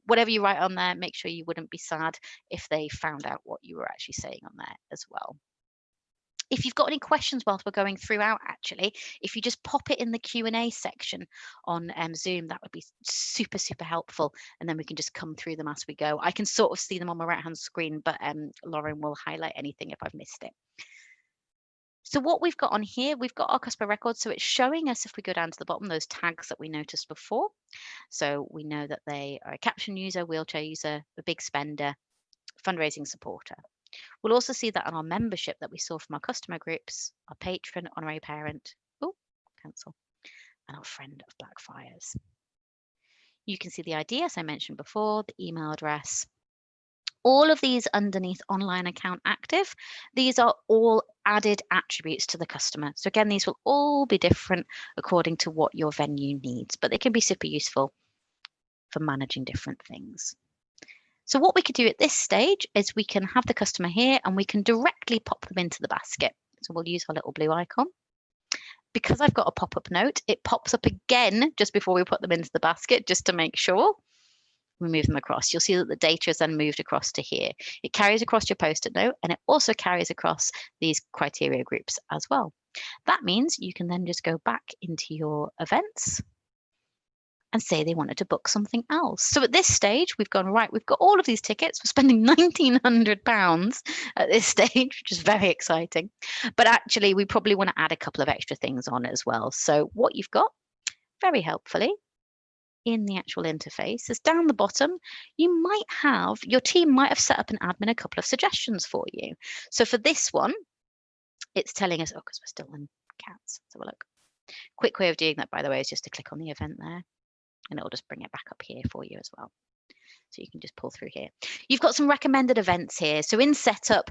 whatever you write on there, make sure you wouldn't be sad if they found out what you were actually saying on there as well. If you've got any questions whilst we're going throughout, actually, if you just pop it in the Q&A section on Zoom, that would be super, super helpful. And then we can just come through them as we go. I can sort of see them on my right-hand screen, but Lauren will highlight anything if I've missed it. So what we've got on here, we've got our customer record. So it's showing us, if we go down to the bottom, those tags that we noticed before. So we know that they are a caption user, wheelchair user, a big spender, fundraising supporter. We'll also see that on our membership that we saw from our customer groups, our patron, honorary parent, cancel, and our friend of Blackfriars. You can see the ID, as I mentioned before, the email address. All of these underneath online account active, these are all added attributes to the customer. So again, these will all be different according to what your venue needs, but they can be super useful for managing different things. So what we could do at this stage is we can have the customer here and we can directly pop them into the basket. So we'll use our little blue icon. Because I've got a pop-up note, it pops up again just before we put them into the basket, just to make sure we move them across. You'll see that the data is then moved across to here. It carries across your post-it note and it also carries across these criteria groups as well. That means you can then just go back into your events and say they wanted to book something else. So at this stage, we've gone, right, we've got all of these tickets. We're spending £1,900 at this stage, which is very exciting. But actually, we probably want to add a couple of extra things on as well. So what you've got, very helpfully, in the actual interface is down the bottom, your team might have set up an admin a couple of suggestions for you. So for this one, it's telling us, because we're still in cats. Let's have a look. Quick way of doing that, by the way, is just to click on the event there, and it'll just bring it back up here for you as well. So you can just pull through here. You've got some recommended events here. So in setup,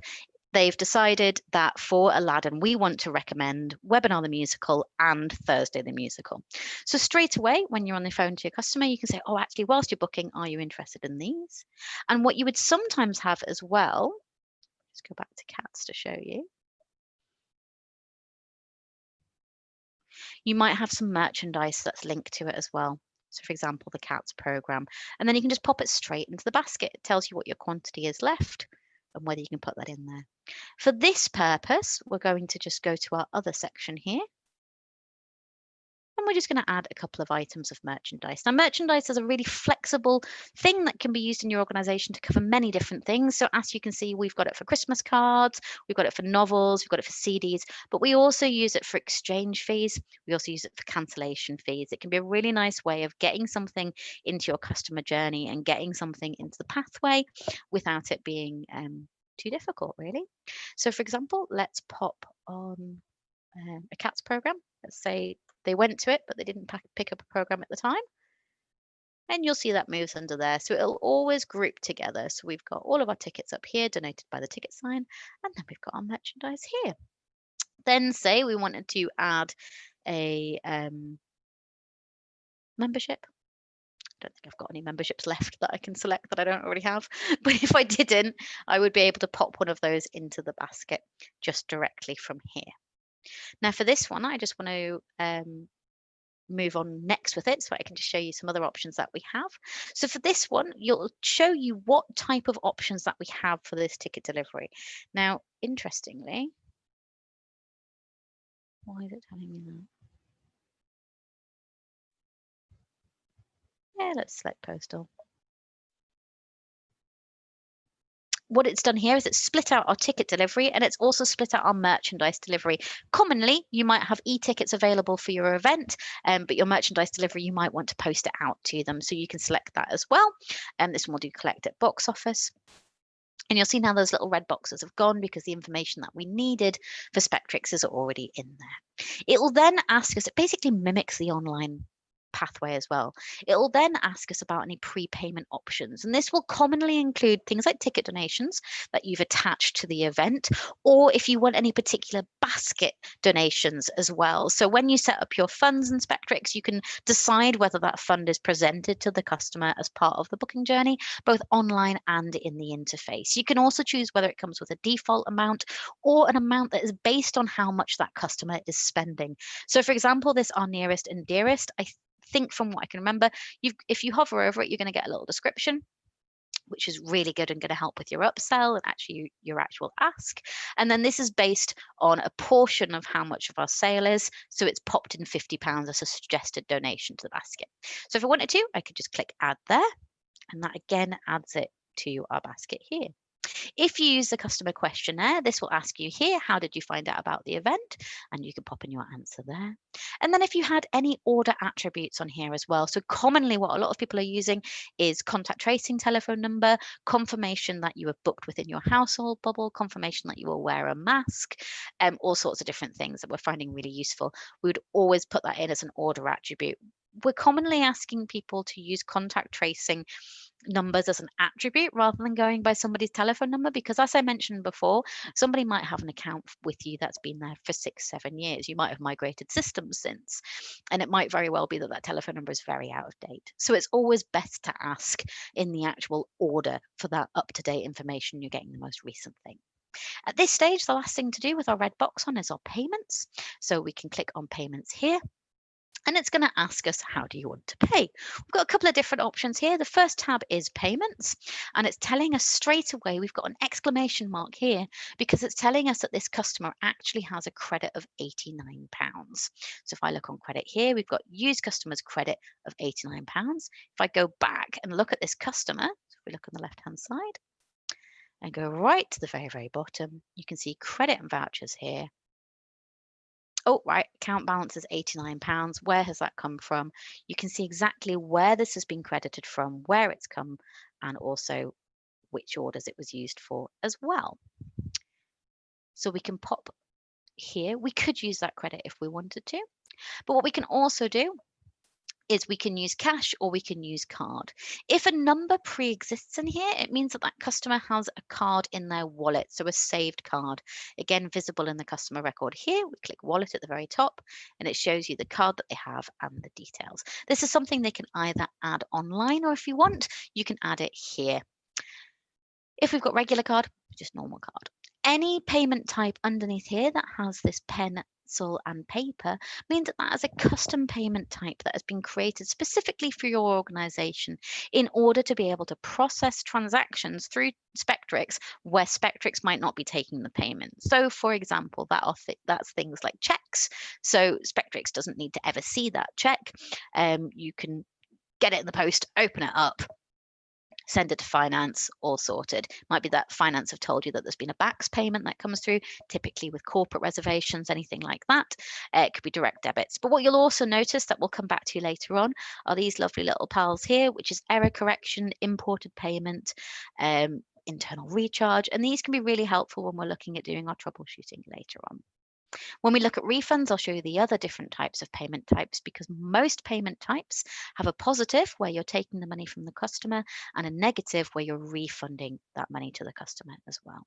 they've decided that for Aladdin, we want to recommend Webinar the Musical and Thursday the Musical. So straight away, when you're on the phone to your customer, you can say, oh, actually, whilst you're booking, are you interested in these? And what you would sometimes have as well, let's go back to cats to show you. You might have some merchandise that's linked to it as well. So for example, the cats program, and then you can just pop it straight into the basket. It tells you what your quantity is left and whether you can put that in there. For this purpose, we're going to just go to our other section here. And we're just going to add a couple of items of merchandise. Now, merchandise is a really flexible thing that can be used in your organization to cover many different things. So as you can see, we've got it for Christmas cards, we've got it for novels, we've got it for CDs, but we also use it for exchange fees. We also use it for cancellation fees. It can be a really nice way of getting something into your customer journey and getting something into the pathway without it being too difficult, really. So for example, let's pop on a cats program. Let's say they went to it, but they didn't pick up a program at the time. And you'll see that moves under there. So it'll always group together. So we've got all of our tickets up here, denoted by the ticket sign, and then we've got our merchandise here. Then say we wanted to add a membership. I don't think I've got any memberships left that I can select that I don't already have. But if I didn't, I would be able to pop one of those into the basket just directly from here. Now for this one, I just want to move on next with it so I can just show you some other options that we have. So for this one, you'll show you what type of options that we have for this ticket delivery. Now, interestingly, why is it telling me that? Yeah, let's select postal. What it's done here is it's split out our ticket delivery and it's also split out our merchandise delivery. Commonly, you might have e-tickets available for your event, but your merchandise delivery, you might want to post it out to them. So you can select that as well. And this one will do collect at box office. And you'll see now those little red boxes have gone because the information that we needed for Spektrix is already in there. It will then ask us, it basically mimics the online pathway as well. It will then ask us about any prepayment options, and this will commonly include things like ticket donations that you've attached to the event, or if you want any particular basket donations as well. So when you set up your funds in Spektrix, you can decide whether that fund is presented to the customer as part of the booking journey, both online and in the interface. You can also choose whether it comes with a default amount or an amount that is based on how much that customer is spending. So for example, this Our Nearest and Dearest, I think from what I can remember, if you hover over it, you're going to get a little description, which is really good and going to help with your upsell and actually your actual ask. And then this is based on a portion of how much of our sale is. So it's popped in £50 as a suggested donation to the basket. So if I wanted to, I could just click add there. And that again adds it to our basket here. If you use the customer questionnaire, this will ask you here, how did you find out about the event? And you can pop in your answer there. And then if you had any order attributes on here as well. So commonly what a lot of people are using is contact tracing telephone number, confirmation that you were booked within your household bubble, confirmation that you will wear a mask, all sorts of different things that we're finding really useful. We would always put that in as an order attribute. We're commonly asking people to use contact tracing numbers as an attribute rather than going by somebody's telephone number, because as I mentioned before, somebody might have an account with you that's been there for 6-7 years. You might have migrated systems since, and it might very well be that that telephone number is very out of date. So it's always best to ask in the actual order for that up-to-date information. You're getting the most recent thing. At this stage, the last thing to do with our red box on is our payments. So we can click on payments here. And it's going to ask us, how do you want to pay? We've got a couple of different options here. The first tab is payments, and it's telling us straight away, we've got an exclamation mark here because it's telling us that this customer actually has a credit of £89. So if I look on credit here, we've got used customers credit of £89. If I go back and look at this customer, so if we look on the left-hand side and go right to the very, very bottom, you can see credit and vouchers here. Oh, right, account balance is £89. Where has that come from? You can see exactly where this has been credited from, where it's come, and also which orders it was used for as well. So we can pop here. We could use that credit if we wanted to, but what we can also do is we can use cash or we can use card. If a number pre-exists in here, it means that that customer has a card in their wallet, so a saved card. Again, visible in the customer record here. We click wallet at the very top and it shows you the card that they have and the details. This is something they can either add online, or if you want, you can add it here. If we've got regular card, just normal card. Any payment type underneath here that has this pencil and paper means that that is a custom payment type that has been created specifically for your organization in order to be able to process transactions through Spektrix where Spektrix might not be taking the payment. So for example, that's things like checks. So Spektrix doesn't need to ever see that check. You can get it in the post, open it up, send it to finance, all sorted. Might be that finance have told you that there's been a backs payment that comes through, typically with corporate reservations, anything like that. It could be direct debits. But what you'll also notice that we'll come back to later on are these lovely little pals here, which is error correction, imported payment, internal recharge. And these can be really helpful when we're looking at doing our troubleshooting later on. When we look at refunds, I'll show you the other different types of payment types, because most payment types have a positive where you're taking the money from the customer and a negative where you're refunding that money to the customer as well.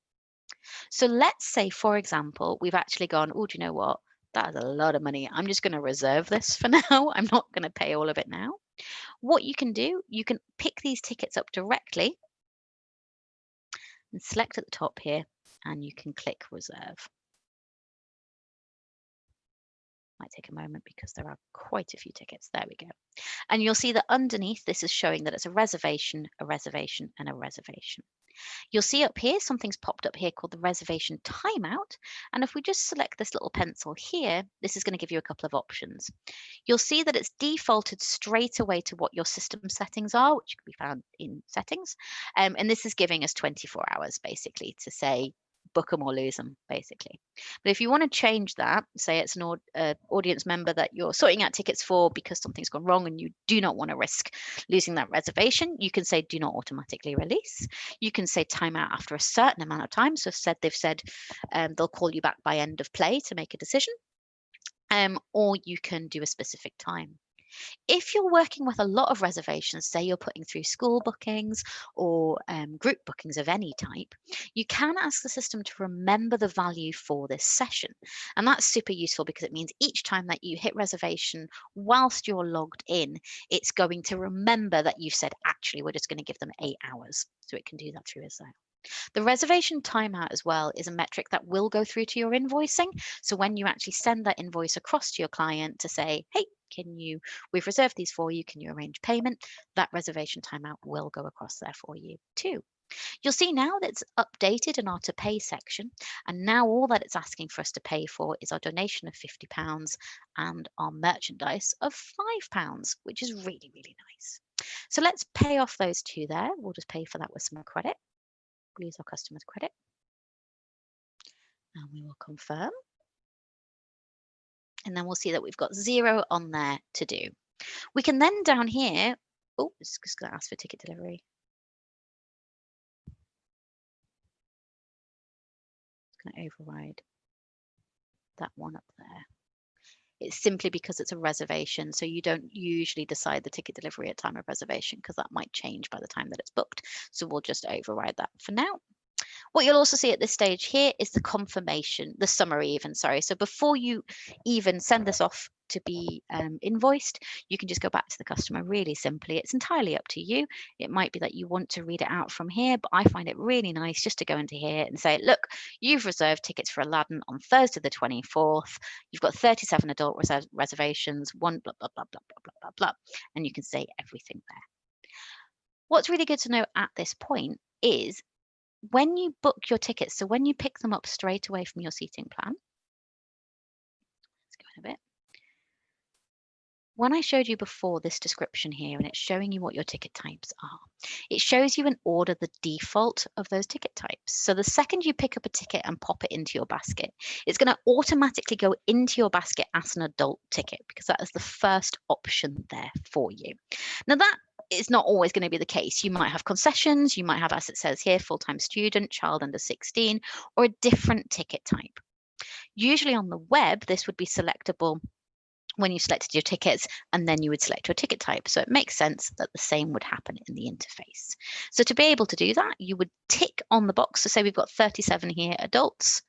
So let's say, for example, we've actually gone, oh, do you know what? That is a lot of money. I'm just going to reserve this for now. I'm not going to pay all of it now. What you can do, you can pick these tickets up directly and select at the top here, and you can click reserve. Might take a moment because there are quite a few tickets. There we go. And you'll see that underneath this is showing that it's a reservation, and a reservation. You'll see up here, something's popped up here called the reservation timeout. And if we just select this little pencil here, this is going to give you a couple of options. You'll see that it's defaulted straight away to what your system settings are, which can be found in settings. And this is giving us 24 hours basically to say, book them or lose them, basically. But if you want to change that, say it's an audience member that you're sorting out tickets for because something's gone wrong and you do not want to risk losing that reservation, you can say do not automatically release. You can say timeout after a certain amount of time. So they've said they'll call you back by end of play to make a decision, or you can do a specific time. If you're working with a lot of reservations, say you're putting through school bookings or group bookings of any type, you can ask the system to remember the value for this session. And that's super useful because it means each time that you hit reservation whilst you're logged in, it's going to remember that you've said, actually, we're just going to give them 8 hours. So it can do that through as well. The reservation timeout as well is a metric that will go through to your invoicing. So when you actually send that invoice across to your client to say, hey, we've reserved these for you, can you arrange payment? That reservation timeout will go across there for you too. You'll see now that it's updated in our to pay section. And now all that it's asking for us to pay for is our donation of £50 and our merchandise of £5, which is really, really nice. So let's pay off those two there. We'll just pay for that with some credit. We'll use our customer's credit. And we will confirm. And then we'll see that we've got 0 on there to do. We can then down here, oh, it's just going to ask for ticket delivery. It's going to override that one up there. It's simply because it's a reservation. So you don't usually decide the ticket delivery at time of reservation because that might change by the time that it's booked. So we'll just override that for now. What you'll also see at this stage here is the confirmation, the summary even, sorry. So before you even send this off to be invoiced, you can just go back to the customer really simply. It's entirely up to you. It might be that you want to read it out from here, but I find it really nice just to go into here and say, look, you've reserved tickets for Aladdin on Thursday the 24th. You've got 37 adult reservations, one blah, blah, blah, blah, blah, blah, blah, blah. And you can say everything there. What's really good to know at this point is when you book your tickets, so when you pick them up straight away from your seating plan, let's go in a bit. When I showed you before this description here, and it's showing you what your ticket types are, it shows you in order the default of those ticket types. So the second you pick up a ticket and pop it into your basket, it's going to automatically go into your basket as an adult ticket because that is the first option there for you. Now that is not always going to be the case. You might have concessions, you might have, as it says here, full-time student, child under 16, or a different ticket type. Usually on the web, this would be selectable when you selected your tickets, and then you would select your ticket type. So it makes sense that the same would happen in the interface. So to be able to do that, you would tick on the box. So say we've got 37 here, adults,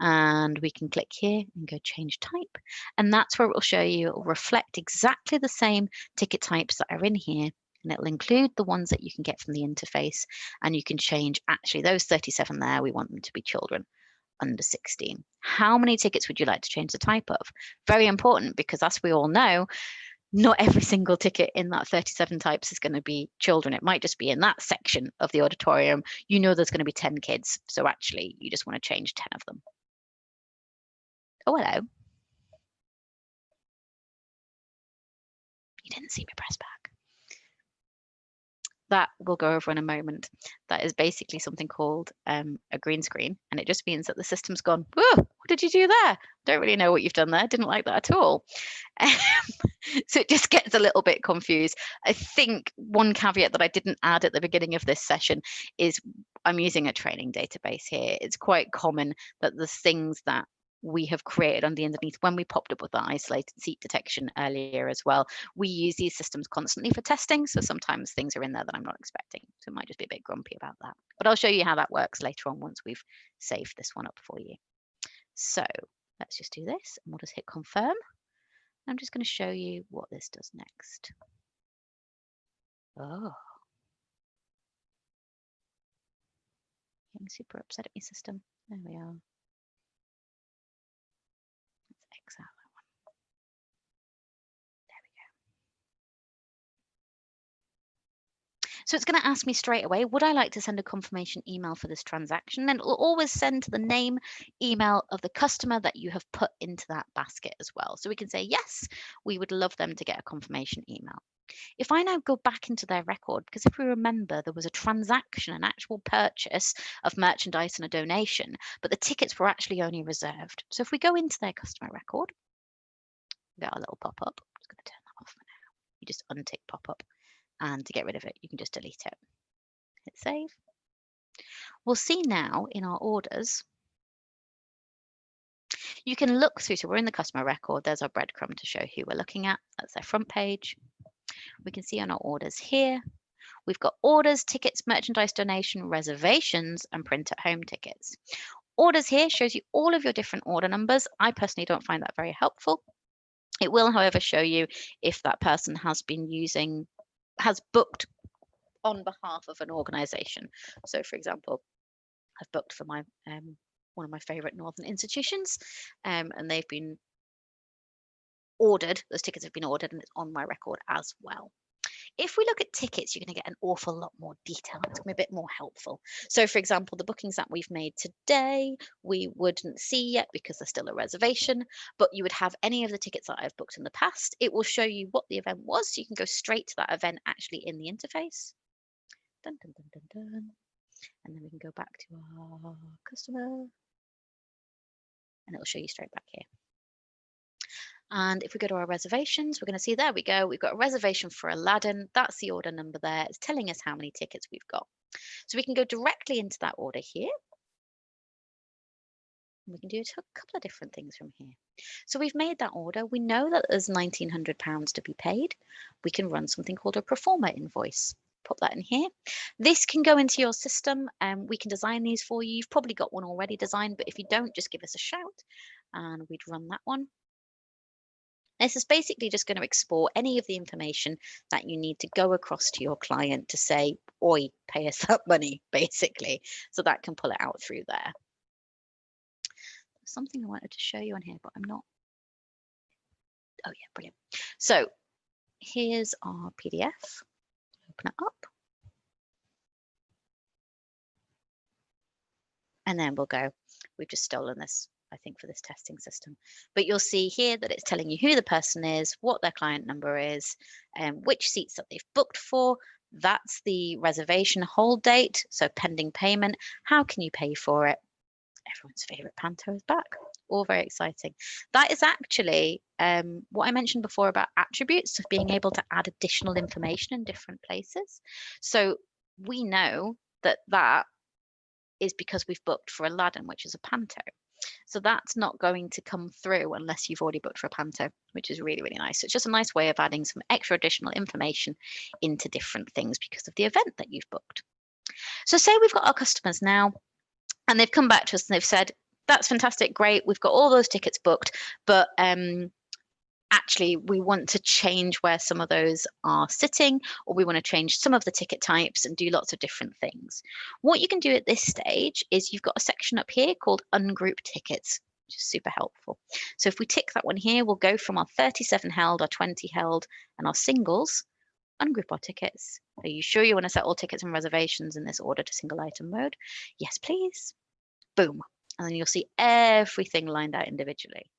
and we can click here and go change type. And that's where it will show you, it will reflect exactly the same ticket types that are in here. And it'll include the ones that you can get from the interface. And you can change actually those 37 there, we want them to be children under 16. How many tickets would you like to change the type of? Very important, because as we all know, not every single ticket in that 37 types is going to be children. It might just be in that section of the auditorium. You know there's going to be 10 kids. So actually, you just want to change 10 of them. Oh, hello. You didn't see me press back. That we'll go over in a moment. That is basically something called a green screen, and it just means that the system's gone, whoa, what did you do there? Don't really know what you've done there. Didn't like that at all. So it just gets a little bit confused. I think one caveat that I didn't add at the beginning of this session is I'm using a training database here. It's quite common that the things that we have created underneath, when we popped up with the isolated seat detection earlier as well, we use these systems constantly for testing. So sometimes things are in there that I'm not expecting. So it might just be a bit grumpy about that. But I'll show you how that works later on once we've saved this one up for you. So let's just do this and we'll just hit confirm. I'm just going to show you what this does next. Oh. Getting super upset at me, system. There we are. Let's X out that one. There we go. So it's going to ask me straight away, would I like to send a confirmation email for this transaction? Then it will always send to the name, email of the customer that you have put into that basket as well. So we can say, yes, we would love them to get a confirmation email. If I now go back into their record, because if we remember, there was a transaction, an actual purchase of merchandise and a donation, but the tickets were actually only reserved. So if we go into their customer record, get our little pop-up. I'm just going to turn that off for now. You just untick pop-up, and to get rid of it, you can just delete it. Hit save. We'll see now in our orders, you can look through. So we're in the customer record. There's our breadcrumb to show who we're looking at. That's their front page. We can see on our orders here, we've got orders, tickets, merchandise donation, reservations, and print at home tickets. Orders here shows you all of your different order numbers. I personally don't find that very helpful. It will, however, show you if that person has booked on behalf of an organization. So for example, I've booked for my one of my favorite Northern institutions, and they've been ordered, those tickets have been ordered, and it's on my record as well. If we look at tickets, you're going to get an awful lot more detail. It's going to be a bit more helpful. So for example, the bookings that we've made today, we wouldn't see yet because there's still a reservation, but you would have any of the tickets that I've booked in the past. It will show you what the event was. So you can go straight to that event actually in the interface. Dun, dun, dun, dun, dun. And then we can go back to our customer, and it'll show you straight back here. And if we go to our reservations, we're going to see, there we go. We've got a reservation for Aladdin. That's the order number there. It's telling us how many tickets we've got. So we can go directly into that order here. We can do a couple of different things from here. So we've made that order. We know that there's £1,900 to be paid. We can run something called a pro forma invoice. Put that in here. This can go into your system, and we can design these for you. You've probably got one already designed, but if you don't, just give us a shout and we'd run that one. This is basically just going to export any of the information that you need to go across to your client to say, oi, pay us that money, basically. So that can pull it out through there. There's something I wanted to show you on here, but I'm not. Oh yeah, brilliant. So here's our PDF. Open it up. And then we'll go. We've just stolen this, I think, for this testing system. But you'll see here that it's telling you who the person is, what their client number is, and which seats that they've booked for. That's the reservation hold date, so pending payment. How can you pay for it? Everyone's favorite Panto is back. All very exciting. That is actually what I mentioned before about attributes, of being able to add additional information in different places. So we know that that is because we've booked for Aladdin, which is a Panto. So that's not going to come through unless you've already booked for a panto, which is really, really nice. So it's just a nice way of adding some extra additional information into different things because of the event that you've booked. So say we've got our customers now and they've come back to us and they've said, that's fantastic, great, we've got all those tickets booked, but actually we want to change where some of those are sitting, or we want to change some of the ticket types and do lots of different things. What you can do at this stage is you've got a section up here called ungroup tickets, which is super helpful. So if we tick that one here, we'll go from our 37 held, our 20 held, and our singles, ungroup our tickets. Are you sure you want to set all tickets and reservations in this order to single item mode? Yes, please. Boom. And then you'll see everything lined out individually.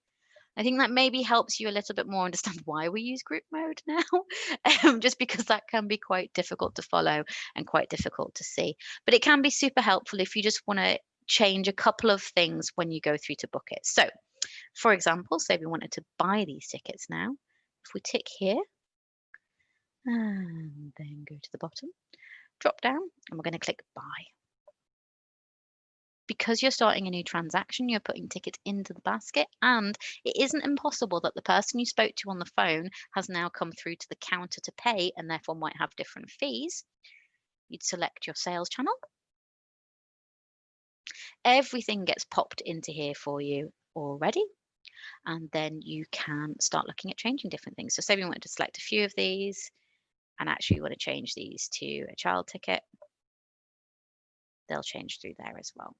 I think that maybe helps you a little bit more understand why we use group mode now, just because that can be quite difficult to follow and quite difficult to see. But it can be super helpful if you just want to change a couple of things when you go through to book it. So, for example, say we wanted to buy these tickets now. If we tick here and then go to the bottom, drop down, and we're going to click buy. Because you're starting a new transaction, you're putting tickets into the basket, and it isn't impossible that the person you spoke to on the phone has now come through to the counter to pay and therefore might have different fees. You'd select your sales channel. Everything gets popped into here for you already, and then you can start looking at changing different things. So say we wanted to select a few of these, and actually you want to change these to a child ticket. They'll change through there as well.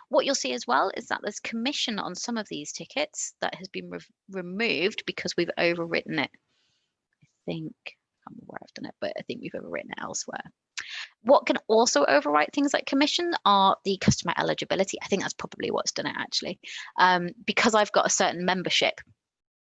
What you'll see as well is that there's commission on some of these tickets that has been removed because we've overwritten it. I think, I can't remember where I've done it, but I think we've overwritten it elsewhere. What can also overwrite things like commission are the customer eligibility. I think that's probably what's done it actually. Because I've got a certain membership,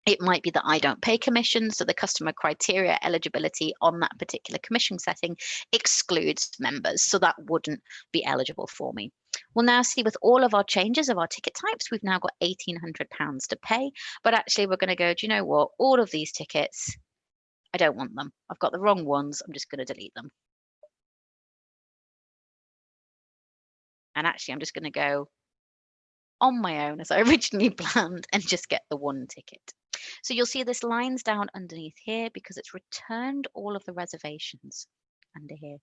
it might be that I don't pay commission, so the customer criteria eligibility on that particular commission setting excludes members, so that wouldn't be eligible for me. We'll now see with all of our changes of our ticket types, we've now got £1,800 to pay, but actually we're going to go, do you know what, all of these tickets, I don't want them. I've got the wrong ones, I'm just going to delete them. And actually I'm just going to go on my own as I originally planned and just get the one ticket. So you'll see this lines down underneath here because it's returned all of the reservations under here.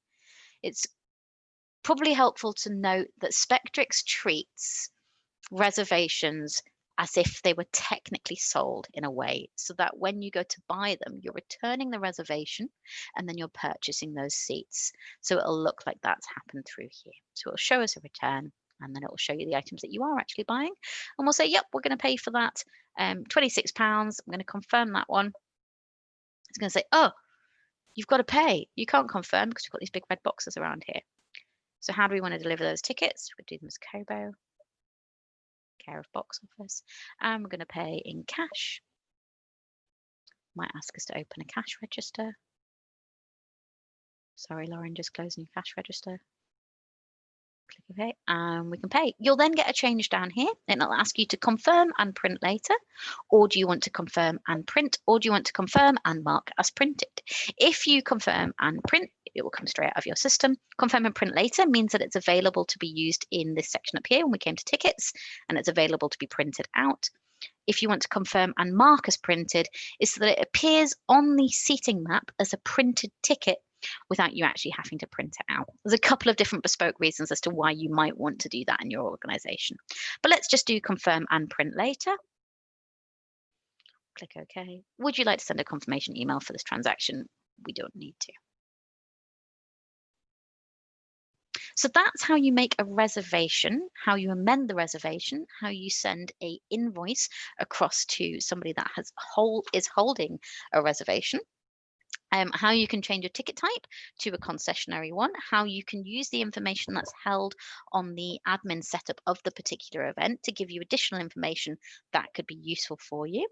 It's probably helpful to note that Spektrix treats reservations as if they were technically sold in a way, so that when you go to buy them, you're returning the reservation and then you're purchasing those seats. So it'll look like that's happened through here. So it'll show us a return, and then it will show you the items that you are actually buying. And we'll say, yep, we're going to pay for that £26. I'm going to confirm that one. It's going to say, oh, you've got to pay. You can't confirm because we've got these big red boxes around here. So how do we want to deliver those tickets? We'll do them as Kobo, care of box office. And we're going to pay in cash. Might ask us to open a cash register. Sorry, Lauren, just closing your cash register. Click OK, and we can pay. You'll then get a change down here, and it'll ask you to confirm and print later, or do you want to confirm and print, or do you want to confirm and mark as printed? If you confirm and print, it will come straight out of your system. Confirm and print later means that it's available to be used in this section up here when we came to tickets, and it's available to be printed out. If you want to confirm and mark as printed, is so that it appears on the seating map as a printed ticket without you actually having to print it out. There's a couple of different bespoke reasons as to why you might want to do that in your organization. But let's just do confirm and print later. Click OK. Would you like to send a confirmation email for this transaction? We don't need to. So that's how you make a reservation, how you amend the reservation, how you send an invoice across to somebody that is holding a reservation. How you can change a ticket type to a concessionary one, how you can use the information that's held on the admin setup of the particular event to give you additional information that could be useful for you,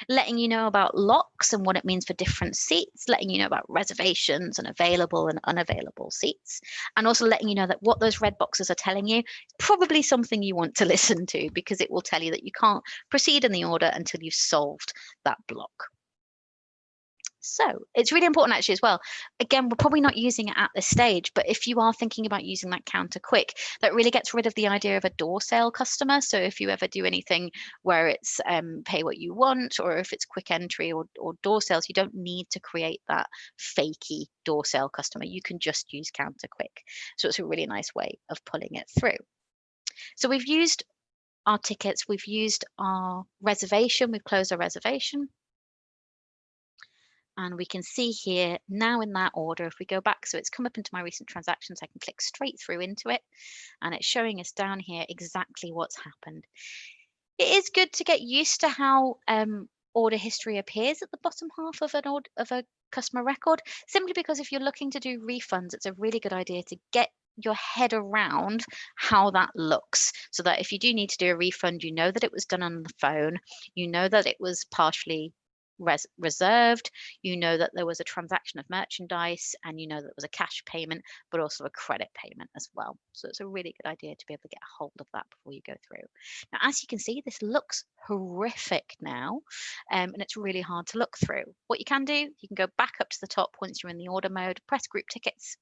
letting you know about locks and what it means for different seats, letting you know about reservations and available and unavailable seats, and also letting you know that what those red boxes are telling you is probably something you want to listen to, because it will tell you that you can't proceed in the order until you've solved that block. So it's really important actually as well. Again, we're probably not using it at this stage, but if you are thinking about using that counter quick, that really gets rid of the idea of a door sale customer. So if you ever do anything where it's pay what you want, or if it's quick entry or door sales, you don't need to create that fakey door sale customer. You can just use counter quick. So it's a really nice way of pulling it through. So we've used our tickets, we've used our reservation, we've closed our reservation. And we can see here now in that order, if we go back, so it's come up into my recent transactions, I can click straight through into it, and it's showing us down here exactly what's happened. It is good to get used to how order history appears at the bottom half of a customer record, simply because if you're looking to do refunds, it's a really good idea to get your head around how that looks, so that if you do need to do a refund, you know that it was done on the phone, you know that it was partially reserved, you know that there was a transaction of merchandise, and you know that there was a cash payment, but also a credit payment as well. So it's a really good idea to be able to get a hold of that before you go through. Now, as you can see, this looks horrific now, and it's really hard to look through. What you can do, you can go back up to the top once you're in the order mode, press group tickets,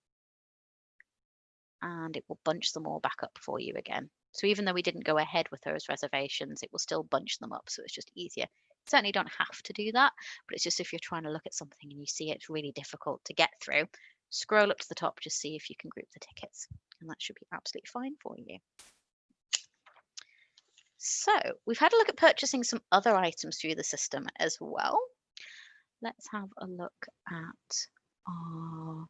and it will bunch them all back up for you again. So even though we didn't go ahead with those reservations, it will still bunch them up, so it's just easier. Certainly don't have to do that, but it's just if you're trying to look at something and you see it's really difficult to get through, scroll up to the top, just see if you can group the tickets, and that should be absolutely fine for you. So we've had a look at purchasing some other items through the system as well. Let's have a look at our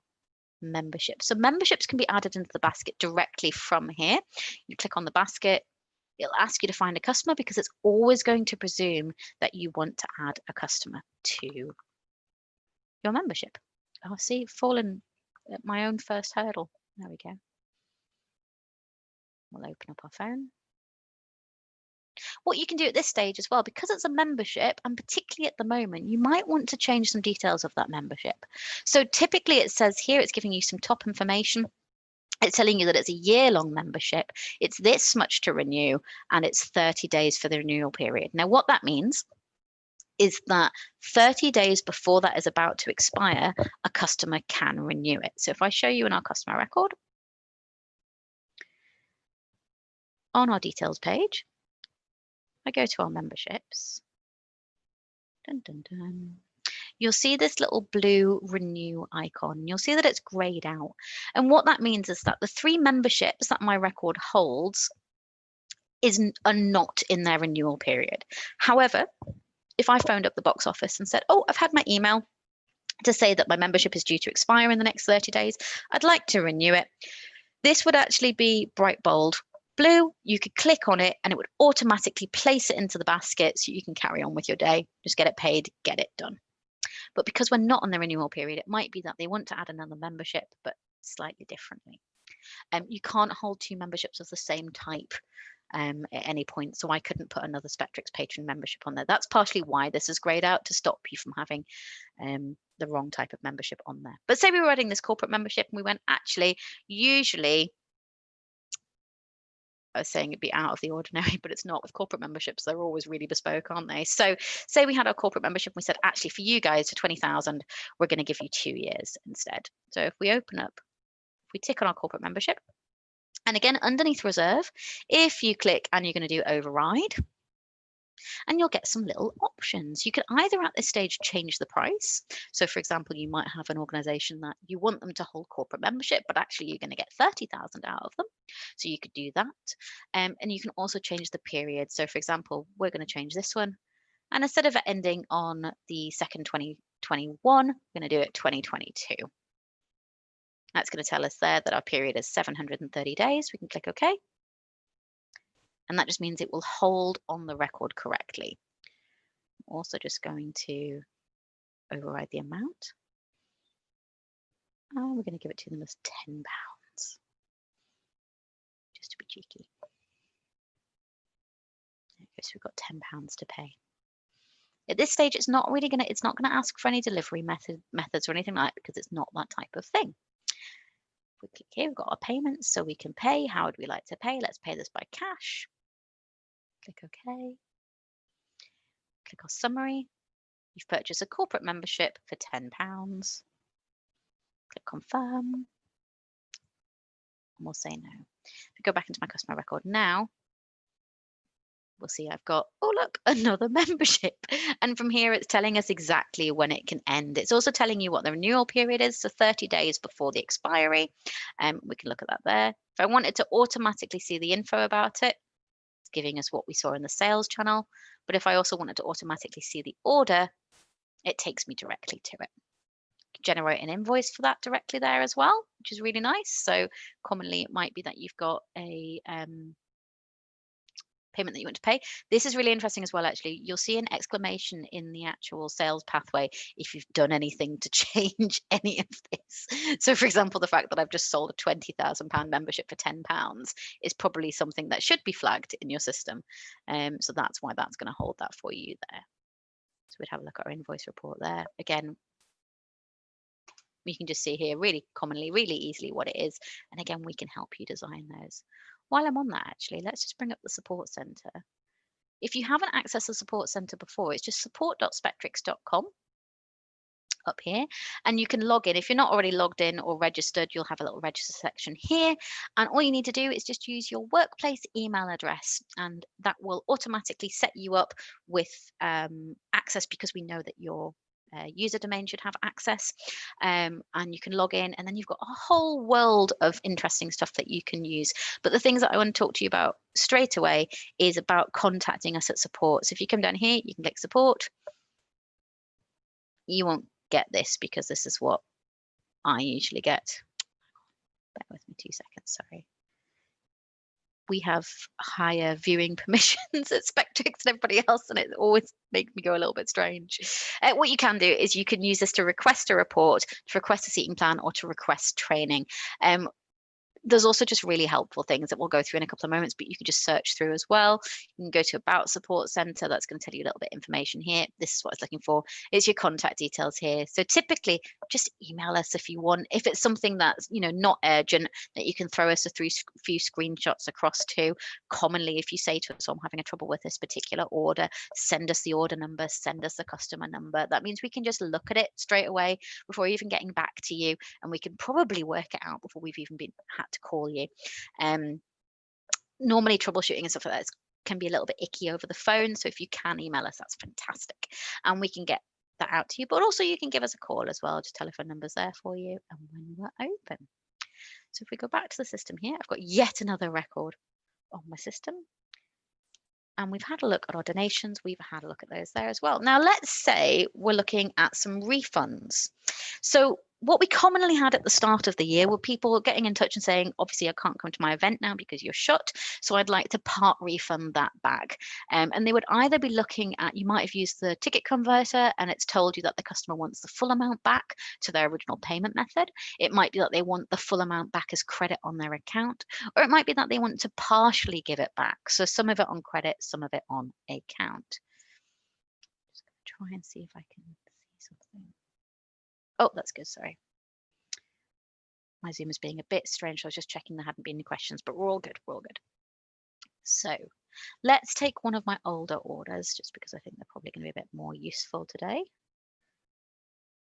membership. So memberships can be added into the basket directly from here. You click on the basket, it'll ask you to find a customer, because it's always going to presume that you want to add a customer to your membership. Oh, see, fallen at my own first hurdle. There we go. We'll open up our phone. What you can do at this stage as well, because it's a membership, and particularly at the moment, you might want to change some details of that membership. So typically it says here, it's giving you some top information. It's telling you that it's a year-long membership, it's this much to renew, and it's 30 days for the renewal period. Now, what that means is that 30 days before that is about to expire, a customer can renew it. So if I show you in our customer record, on our details page, I go to our memberships, dun, dun, dun. You'll see this little blue renew icon. You'll see that it's grayed out. And what that means is that the 3 memberships that my record holds are not in their renewal period. However, if I phoned up the box office and said, oh, I've had my email to say that my membership is due to expire in the next 30 days, I'd like to renew it, this would actually be bright bold blue. You could click on it and it would automatically place it into the basket, so you can carry on with your day, just get it paid, get it done. But because we're not on the renewal period, it might be that they want to add another membership, but slightly differently. You can't hold 2 memberships of the same type at any point, so I couldn't put another Spektrix patron membership on there. That's partially why this is grayed out, to stop you from having the wrong type of membership on there. But say we were adding this corporate membership and we went, actually, usually, I was saying it'd be out of the ordinary, but it's not. With corporate memberships, they're always really bespoke, aren't they? So say we had our corporate membership and we said, actually, for you guys, for 20,000, we're going to give you 2 years instead. So if we open up, if we tick on our corporate membership, and again, underneath reserve, if you click and you're going to do override, and you'll get some little options. You could either at this stage change the price. So for example, you might have an organization that you want them to hold corporate membership, but actually you're going to get 30,000 out of them. So you could do that. And you can also change the period. So for example, we're going to change this one. And instead of it ending on the 2nd, 2021, we're going to do it 2022. That's going to tell us there that our period is 730 days. We can click OK. And that just means it will hold on the record correctly. I'm also just going to override the amount. And we're going to give it to them as £10, just to be cheeky. Okay, so we've got £10 to pay. At this stage, it's not going to ask for any delivery methods or anything like that, because it's not that type of thing. If we click here, we've got our payments, so we can pay. How would we like to pay? Let's pay this by cash. Click OK. Click on summary. You've purchased a corporate membership for £10. Click confirm. And we'll say no. If we go back into my customer record now, we'll see I've got, oh look, another membership. And from here, it's telling us exactly when it can end. It's also telling you what the renewal period is, so 30 days before the expiry. We can look at that there. If I wanted to automatically see the info about it, it's giving us what we saw in the sales channel. But if I also wanted to automatically see the order, it takes me directly to it. Generate an invoice for that directly there as well, which is really nice. So commonly it might be that you've got a payment that you want to pay. This is really interesting as well, actually. You'll see an exclamation in the actual sales pathway if you've done anything to change any of this. So for example, the fact that I've just sold a £20,000 membership for £10 is probably something that should be flagged in your system. So that's why that's going to hold that for you there. So we'd have a look at our invoice report there. Again, you can just see here really commonly, really easily what it is. And again, we can help you design those. While I'm on that, actually, let's just bring up the support center. If you haven't accessed the support center before, it's just support.spektrix.com up here, and you can log in. If you're not already logged in or registered, you'll have a little register section here, and all you need to do is just use your workplace email address, and that will automatically set you up with access, because we know that your user domain should have access, and you can log in, and then you've got a whole world of interesting stuff that you can use. But the things that I want to talk to you about straight away is about contacting us at support. So if you come down here, you can click support. You won't get this because this is what I usually get. Bear with me 2 seconds, sorry. We have higher viewing permissions at Spektrix than everybody else, and it always makes me go a little bit strange. What you can do is you can use this to request a report, to request a seating plan, or to request training. There's also just really helpful things that we'll go through in a couple of moments, but you can just search through as well. You can go to About Support Center. That's going to tell you a little bit of information here. This is what I was looking for. It's your contact details here. So typically, just email us if you want. If it's something that's, you know, not urgent, that you can throw us a few screenshots across to. Commonly, if you say to us, oh, I'm having a trouble with this particular order, send us the order number, send us the customer number. That means we can just look at it straight away before even getting back to you, and we can probably work it out before we've even had to call you. Normally troubleshooting and stuff like that can be a little bit icky over the phone, so if you can email us, that's fantastic, and we can get that out to you. But also you can give us a call as well. Just telephone numbers there for you, and when we're open. So if we go back to the system here, I've got yet another record on my system, and we've had a look at our donations. We've had a look at those there as well. Now let's say we're looking at some refunds. So what we commonly had at the start of the year were people getting in touch and saying, obviously I can't come to my event now because you're shut, so I'd like to part refund that back. And they would either be looking at, you might have used the ticket converter and it's told you that the customer wants the full amount back to their original payment method. It might be that they want the full amount back as credit on their account, or it might be that they want to partially give it back. So some of it on credit, some of it on account. Just going to try and see if I can see something. Oh, that's good, sorry. My Zoom is being a bit strange, so I was just checking there hadn't been any questions, but we're all good, we're all good. So let's take one of my older orders, just because I think they're probably going to be a bit more useful today.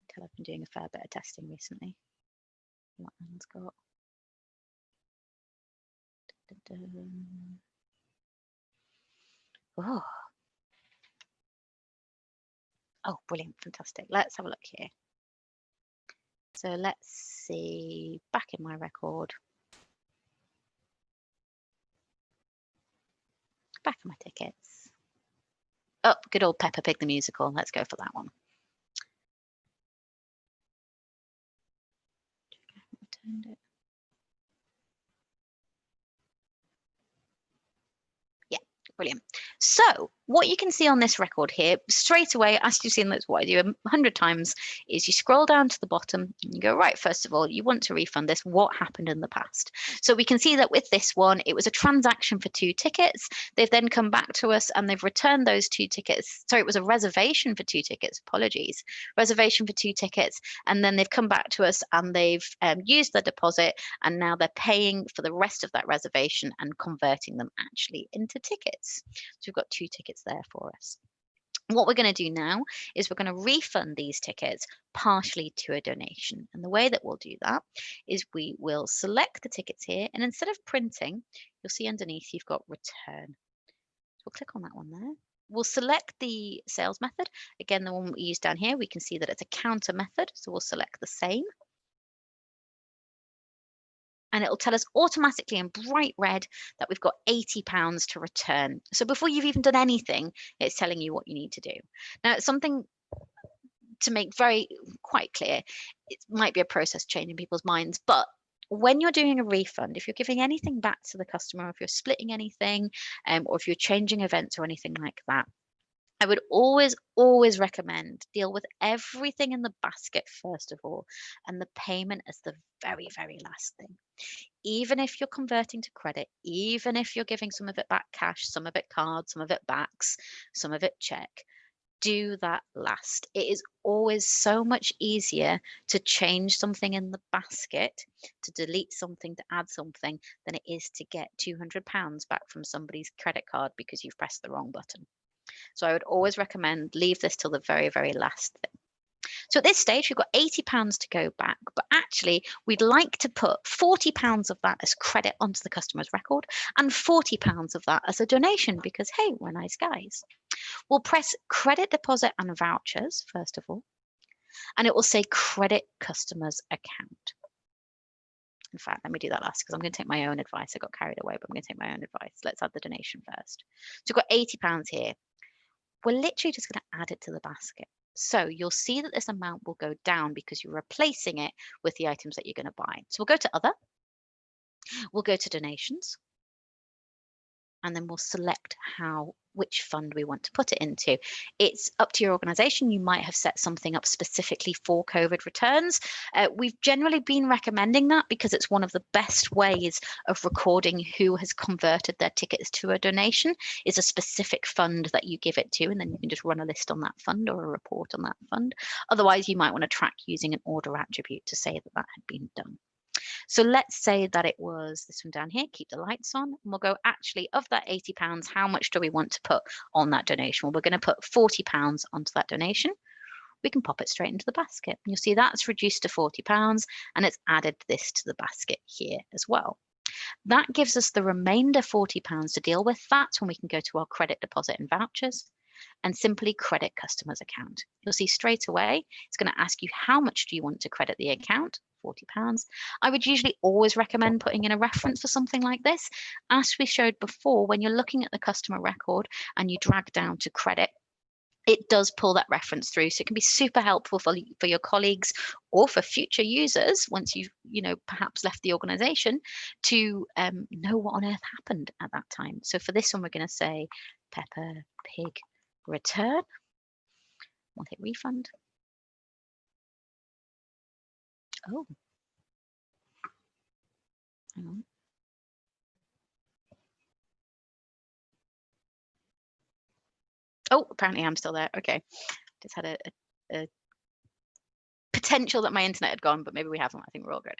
Until I've been doing a fair bit of testing recently. What Anne's got. Oh, brilliant, fantastic. Let's have a look here. So let's see, back in my record, back in my tickets. Oh, good old Peppa Pig the musical. Let's go for that one. Returned it. Yeah, brilliant. So what you can see on this record here, straight away, as you've seen, that's what I do 100 times, is you scroll down to the bottom and you go, right, first of all, you want to refund this. What happened in the past? So we can see that with this one, it was a transaction for 2 tickets. They've then come back to us and they've returned those 2 tickets. Sorry, it was a reservation for 2 tickets. Apologies. Reservation for 2 tickets. And then they've come back to us and they've used their deposit, and now they're paying for the rest of that reservation and converting them actually into tickets. So we've got 2 tickets there for us. What we're going to do now is we're going to refund these tickets partially to a donation. And the way that we'll do that is we will select the tickets here, and instead of printing, you'll see underneath you've got return. So we'll click on that one there. We'll select the sales method. Again, the one we use down here, we can see that it's a counter method. So we'll select the same. And it'll tell us automatically in bright red that we've got £80 to return. So before you've even done anything, it's telling you what you need to do. Now, it's something to make quite clear. It might be a process change in people's minds, but when you're doing a refund, if you're giving anything back to the customer, if you're splitting anything, or if you're changing events or anything like that, I would always recommend deal with everything in the basket first of all, and the payment as the very last thing. Even if you're converting to credit, even if you're giving some of it back cash, some of it card, some of it backs, some of it check, do that last. It is always so much easier to change something in the basket, to delete something, to add something, than it is to get £200 back from somebody's credit card because you've pressed the wrong button. So I would always recommend leave this till the very last thing. So at this stage, we've got £80 to go back, but actually we'd like to put £40 of that as credit onto the customer's record and £40 of that as a donation because, hey, we're nice guys. We'll press credit deposit and vouchers, first of all, and it will say credit customer's account. In fact, let me do that last because I'm going to take my own advice. I got carried away, but I'm going to take my own advice. Let's add the donation first. So we've got £80 here. We're literally just going to add it to the basket. So you'll see that this amount will go down because you're replacing it with the items that you're going to buy. So we'll go to other, we'll go to donations, and then we'll select which fund we want to put it into. It's up to your organization. You might have set something up specifically for COVID returns. We've generally been recommending that because it's one of the best ways of recording who has converted their tickets to a donation is a specific fund that you give it to, and then you can just run a list on that fund or a report on that fund. Otherwise, you might want to track using an order attribute to say that had been done. So let's say that it was this one down here, keep the lights on, and we'll go actually of that £80, how much do we want to put on that donation? Well, we're going to put £40 onto that donation. We can pop it straight into the basket. You'll see that's reduced to £40 and it's added this to the basket here as well. That gives us the remainder £40 to deal with. That's when we can go to our credit deposit and vouchers and simply credit customer's account. You'll see straight away, it's going to ask you how much do you want to credit the account? £40. I would usually always recommend putting in a reference for something like this. As we showed before, when you're looking at the customer record and you drag down to credit, it does pull that reference through. So it can be super helpful for your colleagues or for future users once you've perhaps left the organization to know what on earth happened at that time. So for this one, we're going to say Peppa Pig return. We'll hit refund. Oh, hang on. Oh, apparently I'm still there. Okay, just had a potential that my internet had gone, but maybe we haven't. I think we're all good.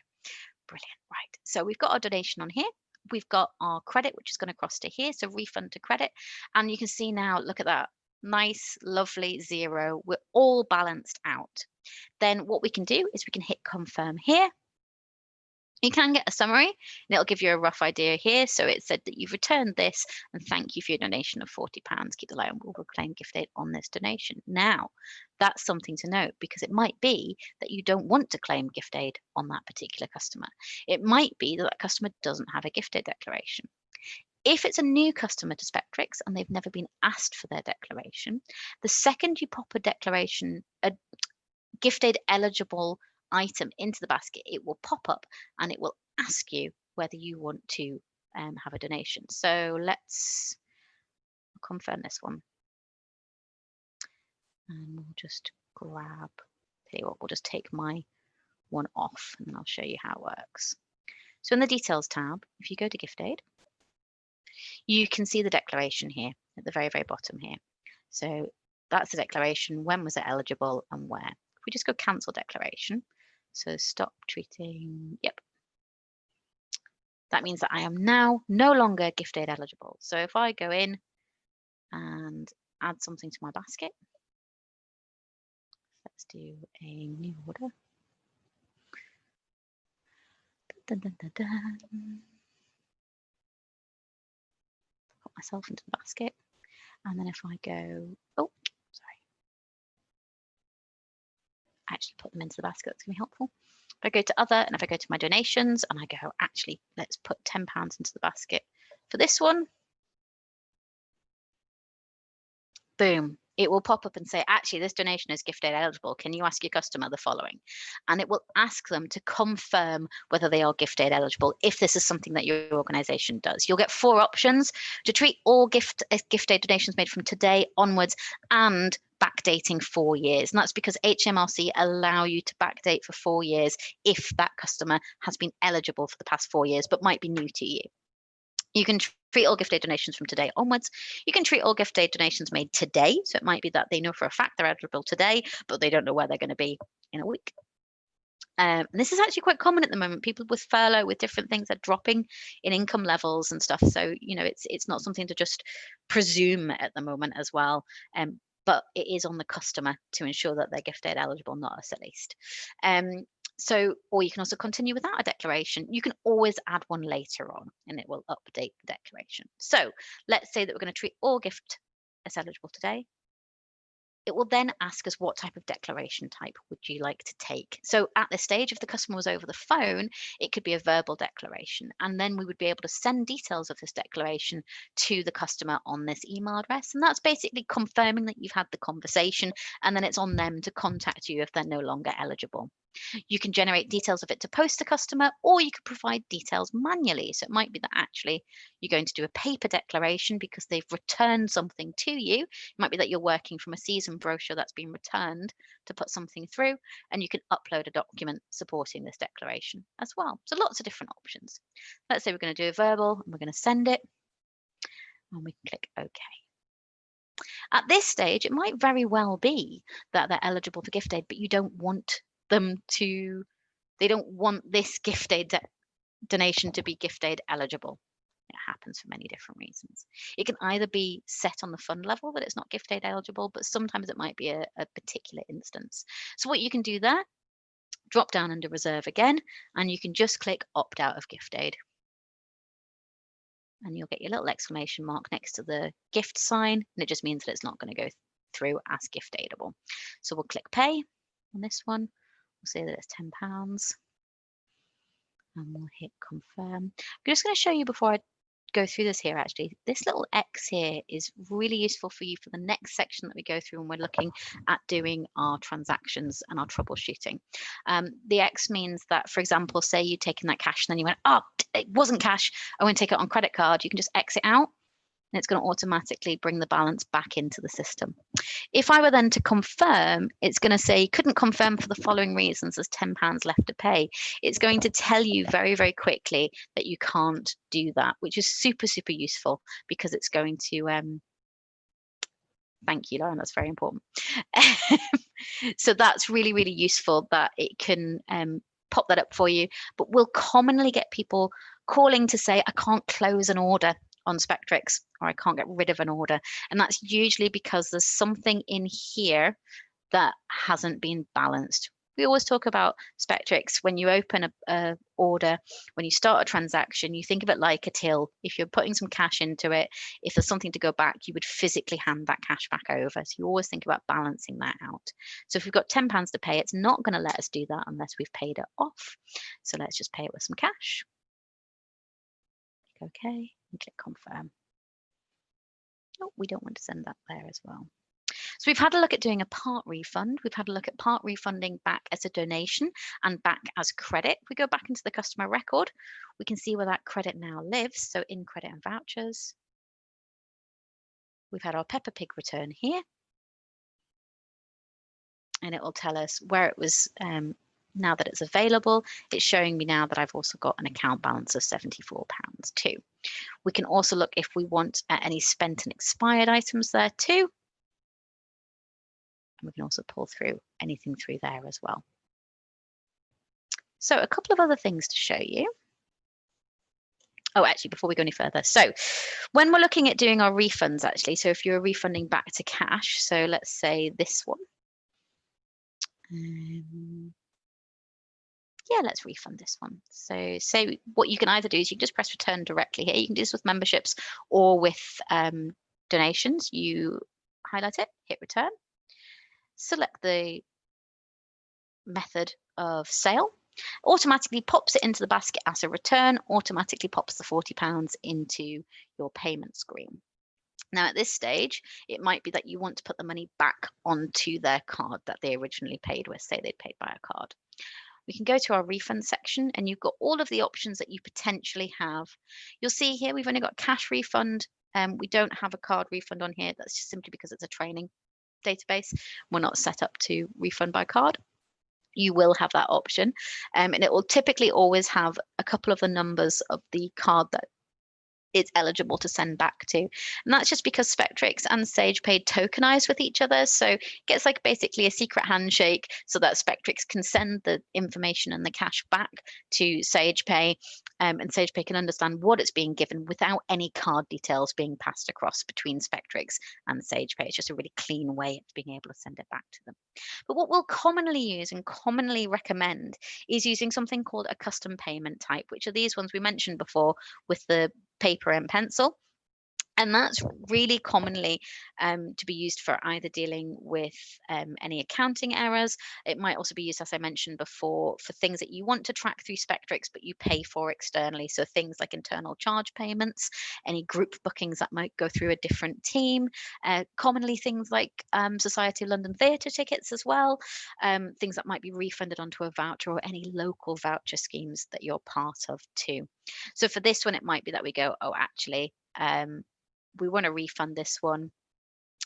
Brilliant. Right. So we've got our donation on here. We've got our credit, which is going to cross to here. So refund to credit. And you can see now, look at that. Nice, lovely zero. We're all balanced out. Then what we can do is we can hit confirm here. You can get a summary and it'll give you a rough idea here. So it said that you've returned this and thank you for your donation of £40. Keep the light on, we'll reclaim gift aid on this donation. Now, that's something to note because it might be that you don't want to claim gift aid on that particular customer. It might be that that customer doesn't have a gift aid declaration. If it's a new customer to Spektrix and they've never been asked for their declaration, the second you pop a declaration, a gift aid eligible item into the basket, it will pop up and it will ask you whether you want to have a donation. So let's confirm this one. And we'll just grab, tell you what, we'll just take my one off and I'll show you how it works. So in the details tab, if you go to gift aid, you can see the declaration here at the very bottom here. So that's the declaration, when was it eligible and where. If we just go cancel declaration, so stop treating, yep. That means that I am now no longer gift aid eligible. So if I go in and add something to my basket. Let's do a new order. Dun, dun, dun, dun. Put myself into the basket. And then if I go, oh, sorry. Actually put them into the basket, that's gonna be helpful. If I go to other, and if I go to my donations and I go, actually, let's put £10 into the basket for this one. Boom, it will pop up and say, actually, this donation is gift aid eligible. Can you ask your customer the following? And it will ask them to confirm whether they are gift aid eligible if this is something that your organization does. You'll get 4 options: to treat all gift aid donations made from today onwards, and backdating 4 years. And that's because HMRC allow you to backdate for 4 years if that customer has been eligible for the past 4 years but might be new to you. You can treat all gift aid donations from today onwards. You can treat all gift aid donations made today. So it might be that they know for a fact they're eligible today, but they don't know where they're going to be in a week. And this is actually quite common at the moment. People with furlough, with different things, are dropping in income levels and stuff. So, you know, it's not something to just presume at the moment as well. But it is on the customer to ensure that they're gift aid eligible, not us at least. So, or you can also continue without a declaration. You can always add one later on and it will update the declaration. So let's say that we're going to treat all gift as eligible today. It will then ask us what type of declaration type would you like to take. So at this stage, if the customer was over the phone, it could be a verbal declaration. And then we would be able to send details of this declaration to the customer on this email address. And that's basically confirming that you've had the conversation, and then it's on them to contact you if they're no longer eligible. You can generate details of it to post to customer, or you could provide details manually. So it might be that actually you're going to do a paper declaration because they've returned something to you. It might be that you're working from a season brochure that's been returned to put something through, and you can upload a document supporting this declaration as well. So lots of different options. Let's say we're going to do a verbal and we're going to send it, and we can click OK. At this stage, it might very well be that they're eligible for gift aid, but you don't want them to, they don't want this gift aid donation to be gift aid eligible. It happens for many different reasons. It can either be set on the fund level that it's not gift aid eligible, but sometimes it might be a particular instance. So what you can do there, drop down under reserve again, and you can just click opt out of gift aid. And you'll get your little exclamation mark next to the gift sign, and it just means that it's not going to go through as gift aidable. So we'll click pay on this one. We'll say that it's £10 and we'll hit confirm. I'm just going to show you before I go through this here, actually, this little X here is really useful for you for the next section that we go through when we're looking at doing our transactions and our troubleshooting. The X means that, for example, say you'd taken that cash and then you went, oh, it wasn't cash, I want to take it on credit card. You can just exit out and it's going to automatically bring the balance back into the system. If I were then to confirm, it's going to say couldn't confirm for the following reasons, there's £10 left to pay. It's going to tell you very, very quickly that you can't do that, which is super, super useful because it's going to, thank you, Lauren, that's very important. So that's really, really useful that it can pop that up for you. But we'll commonly get people calling to say, I can't close an order on Spektrix, or I can't get rid of an order. And that's usually because there's something in here that hasn't been balanced. We always talk about Spektrix. When you open a order, when you start a transaction, you think of it like a till. If you're putting some cash into it, if there's something to go back, you would physically hand that cash back over. So you always think about balancing that out. So if we've got £10 to pay, it's not going to let us do that unless we've paid it off. So let's just pay it with some cash. Click OK and click confirm. Oh, we don't want to send that there as well. So we've had a look at doing a part refund. We've had a look at part refunding back as a donation and back as credit. We go back into the customer record. We can see where that credit now lives. So in credit and vouchers, we've had our Peppa Pig return here. And it will tell us where it was. Now that it's available, it's showing me now that I've also got an account balance of £74 too. We can also look if we want any spent and expired items there too. And we can also pull through anything through there as well. So a couple of other things to show you. Oh, actually, before we go any further, so when we're looking at doing our refunds, actually, so if you're refunding back to cash, so let's say this one. Yeah, let's refund this one. So what you can either do is you can just press return directly here. You can do this with memberships or with donations. You highlight it, hit return, select the method of sale, automatically pops it into the basket as a return, automatically pops the £40 into your payment screen. Now, at this stage, it might be that you want to put the money back onto their card that they originally paid with, say they paid by a card. We can go to our refund section and you've got all of the options that you potentially have. You'll see here we've only got cash refund. We don't have a card refund on here. That's just simply because it's a training database. We're not set up to refund by card. You will have that option, and it will typically always have a couple of the numbers of the card that it's eligible to send back to. And that's just because Spektrix and SagePay tokenize with each other. So it gets like basically a secret handshake so that Spektrix can send the information and the cash back to SagePay, and SagePay can understand what it's being given without any card details being passed across between Spektrix and SagePay. It's just a really clean way of being able to send it back to them. But what we'll commonly use and commonly recommend is using something called a custom payment type, which are these ones we mentioned before with the paper and pencil. And that's really commonly to be used for either dealing with any accounting errors. It might also be used, as I mentioned before, for things that you want to track through Spektrix, but you pay for externally. So things like internal charge payments, any group bookings that might go through a different team, commonly things like Society of London Theatre tickets as well, things that might be refunded onto a voucher or any local voucher schemes that you're part of too. So for this one, it might be that we go, oh, actually, we want to refund this one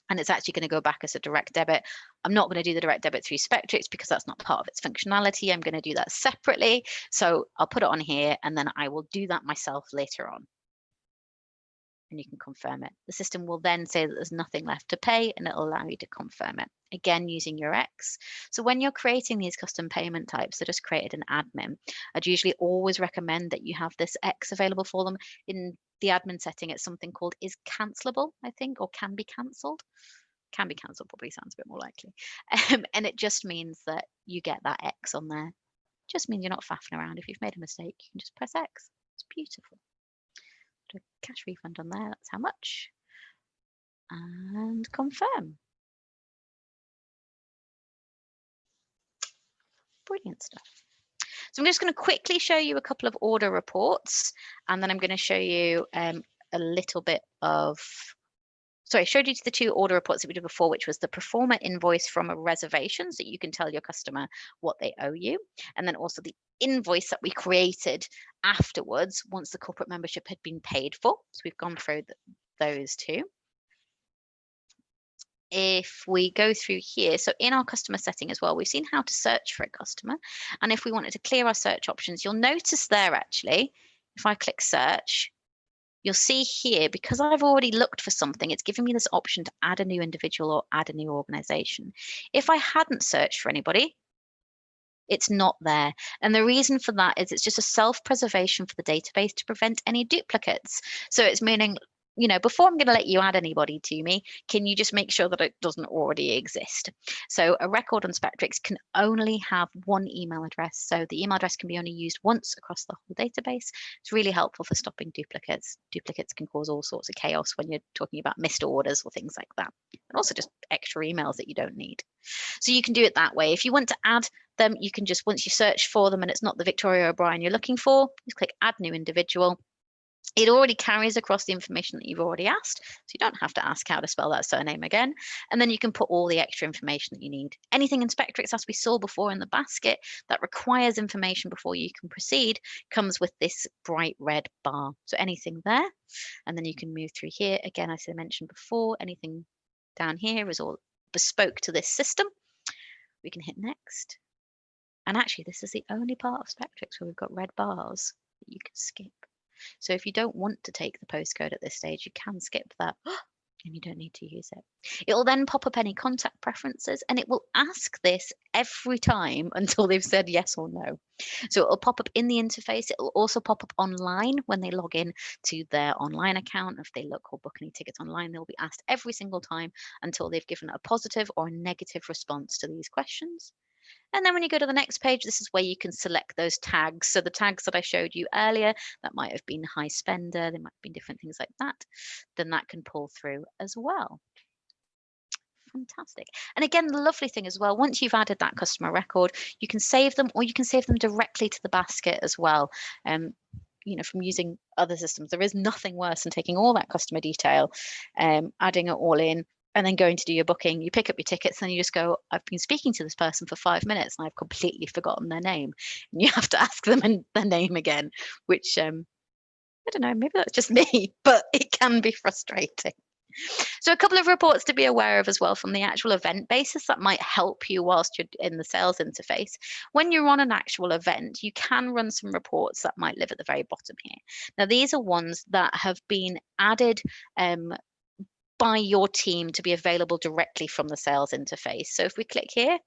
and it's actually going to go back as a direct debit. I'm not going to do the direct debit through Spektrix because that's not part of its functionality. I'm going to do that separately. So I'll put it on here and then I will do that myself later on. And you can confirm it. The system will then say that there's nothing left to pay and it'll allow you to confirm it. Again, using your X. So when you're creating these custom payment types, so just created an admin, I'd usually always recommend that you have this X available for them. In the admin setting, it's something called is cancelable, I think, or can be cancelled. Can be cancelled probably sounds a bit more likely. And it just means that you get that X on there. Just means you're not faffing around. If you've made a mistake, you can just press X. It's beautiful. Put a cash refund on there, that's how much. And confirm. Brilliant stuff. So I'm just going to quickly show you a couple of order reports, and then I'm going to show you a little bit of, sorry, I showed you the two order reports that we did before, which was the performer invoice from a reservation, so you can tell your customer what they owe you, and then also the invoice that we created afterwards once the corporate membership had been paid for. So we've gone through those two. If we go through here, so in our customer setting as well, we've seen how to search for a customer. And if we wanted to clear our search options, you'll notice there actually, if I click search, you'll see here, because I've already looked for something, it's giving me this option to add a new individual or add a new organization. If I hadn't searched for anybody, it's not there. And the reason for that is it's just a self-preservation for the database to prevent any duplicates. So it's meaning, you know, before I'm going to let you add anybody to me, can you just make sure that it doesn't already exist? So a record on Spektrix can only have one email address. So the email address can be only used once across the whole database. It's really helpful for stopping duplicates. Duplicates can cause all sorts of chaos when you're talking about missed orders or things like that. And also just extra emails that you don't need. So you can do it that way. If you want to add them, you can just, once you search for them and it's not the Victoria O'Brien you're looking for, just click add new individual. It already carries across the information that you've already asked, so you don't have to ask how to spell that surname again. And then you can put all the extra information that you need. Anything in Spektrix, as we saw before in the basket, that requires information before you can proceed comes with this bright red bar. So anything there, and then you can move through here. Again, as I mentioned before, anything down here is all bespoke to this system. We can hit next. And actually, this is the only part of Spektrix where we've got red bars that you can skip. So if you don't want to take the postcode at this stage, you can skip that. and you don't need to use it. It will then pop up any contact preferences, and it will ask this every time until they've said yes or no. So it will pop up in the interface. It will also pop up online when they log in to their online account. If they look or book any tickets online, they'll be asked every single time until they've given a positive or a negative response to these questions. And then when you go to the next page, this is where you can select those tags. So the tags that I showed you earlier, that might have been high spender, there might have been different things like that, then that can pull through as well. Fantastic. And again, the lovely thing as well, once you've added that customer record, you can save them, or you can save them directly to the basket as well. From using other systems, there is nothing worse than taking all that customer detail, adding it all in, and then going to do your booking. You pick up your tickets and you just go, I've been speaking to this person for 5 minutes and I've completely forgotten their name. And you have to ask them their name again, which I don't know, maybe that's just me, but it can be frustrating. So a couple of reports to be aware of as well from the actual event basis that might help you whilst you're in the sales interface. When you're on an actual event, you can run some reports that might live at the very bottom here. Now, these are ones that have been added by your team to be available directly from the sales interface. So if we click here,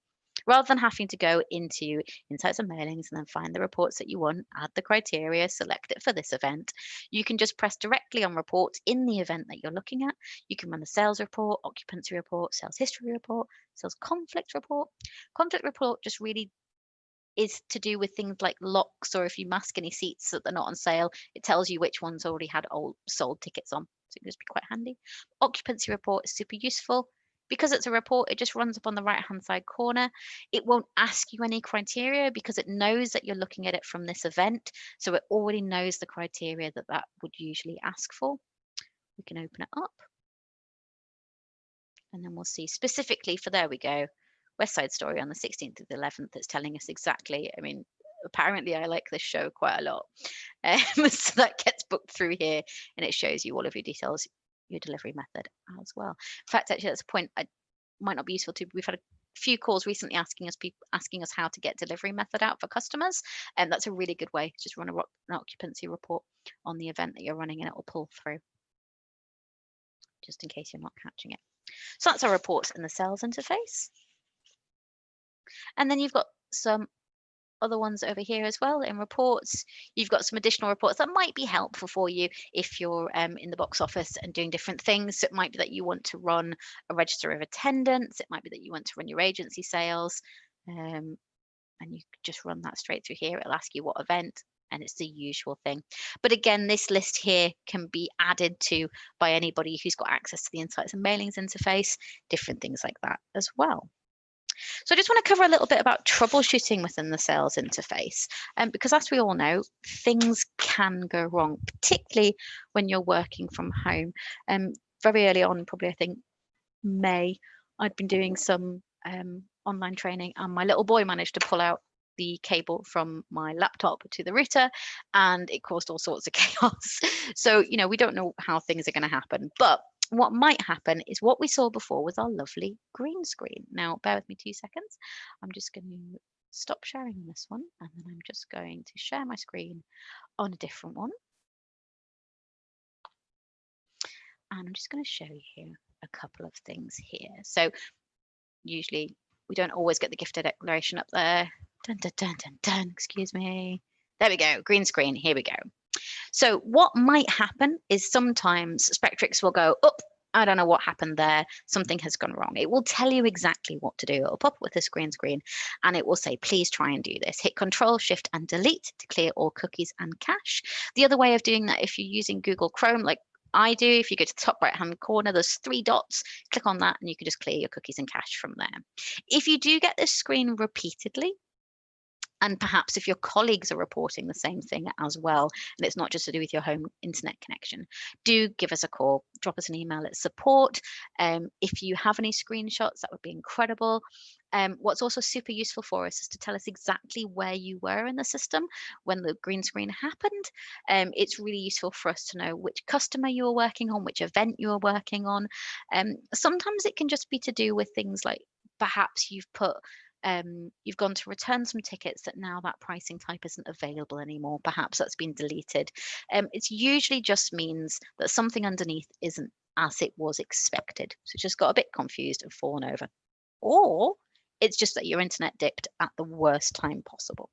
rather than having to go into Insights and Mailings and then find the reports that you want, add the criteria, select it for this event, you can just press directly on reports in the event that you're looking at. You can run the sales report, occupancy report, sales history report, sales conflict report. Conflict report just really is to do with things like locks, or if you mask any seats that they're not on sale, it tells you which ones already had old sold tickets on. So it can just be quite handy. Occupancy report is super useful. Because it's a report, it just runs up on the right-hand side corner. It won't ask you any criteria because it knows that you're looking at it from this event. So it already knows the criteria that would usually ask for. We can open it up. And then we'll see specifically for, there we go, West Side Story on the 16th of the 11th. That's telling us exactly, I mean, apparently I like this show quite a lot. So that gets booked through here and it shows you all of your details, your delivery method as well. In fact, actually, that's a point I might not be useful to. We've had a few calls recently asking us how to get delivery method out for customers, and that's a really good way. Just run an occupancy report on the event that you're running and it will pull through, just in case you're not catching it. So that's our reports in the sales interface. And then you've got some other ones over here as well in reports. You've got some additional reports that might be helpful for you if you're in the box office and doing different things. So it might be that you want to run a register of attendance. It might be that you want to run your agency sales, and you just run that straight through here. It'll ask you what event, and it's the usual thing. But again, this list here can be added to by anybody who's got access to the Insights and Mailings interface, different things like that as well. So I just want to cover a little bit about troubleshooting within the sales interface, because as we all know, things can go wrong, particularly when you're working from home. Very early on, probably I think May, I'd been doing some online training and my little boy managed to pull out the cable from my laptop to the router and it caused all sorts of chaos. So, we don't know how things are going to happen, but what might happen is what we saw before was our lovely green screen. Now, bear with me 2 seconds. I'm just going to stop sharing this one and then I'm just going to share my screen on a different one. And I'm just going to show you a couple of things here. So usually we don't always get the gift declaration up there. Dun, dun, dun, dun, dun, excuse me. There we go, green screen, here we go. So what might happen is sometimes Spektrix will go, oh, I don't know what happened there. Something has gone wrong. It will tell you exactly what to do. It'll pop up with this green screen and it will say, please try and do this. Hit Control, Shift and Delete to clear all cookies and cache. The other way of doing that, if you're using Google Chrome, like I do, if you go to the top right hand corner, there's 3 dots, click on that and you can just clear your cookies and cache from there. If you do get this screen repeatedly, and perhaps if your colleagues are reporting the same thing as well, and it's not just to do with your home internet connection, do give us a call, drop us an email at support. If you have any screenshots, that would be incredible. What's also super useful for us is to tell us exactly where you were in the system when the green screen happened. It's really useful for us to know which customer you were working on, which event you were working on. Sometimes it can just be to do with things like perhaps you've gone to return some tickets that now that pricing type isn't available anymore. Perhaps that's been deleted. It usually just means that something underneath isn't as it was expected. So it just got a bit confused and fallen over. Or it's just that your internet dipped at the worst time possible.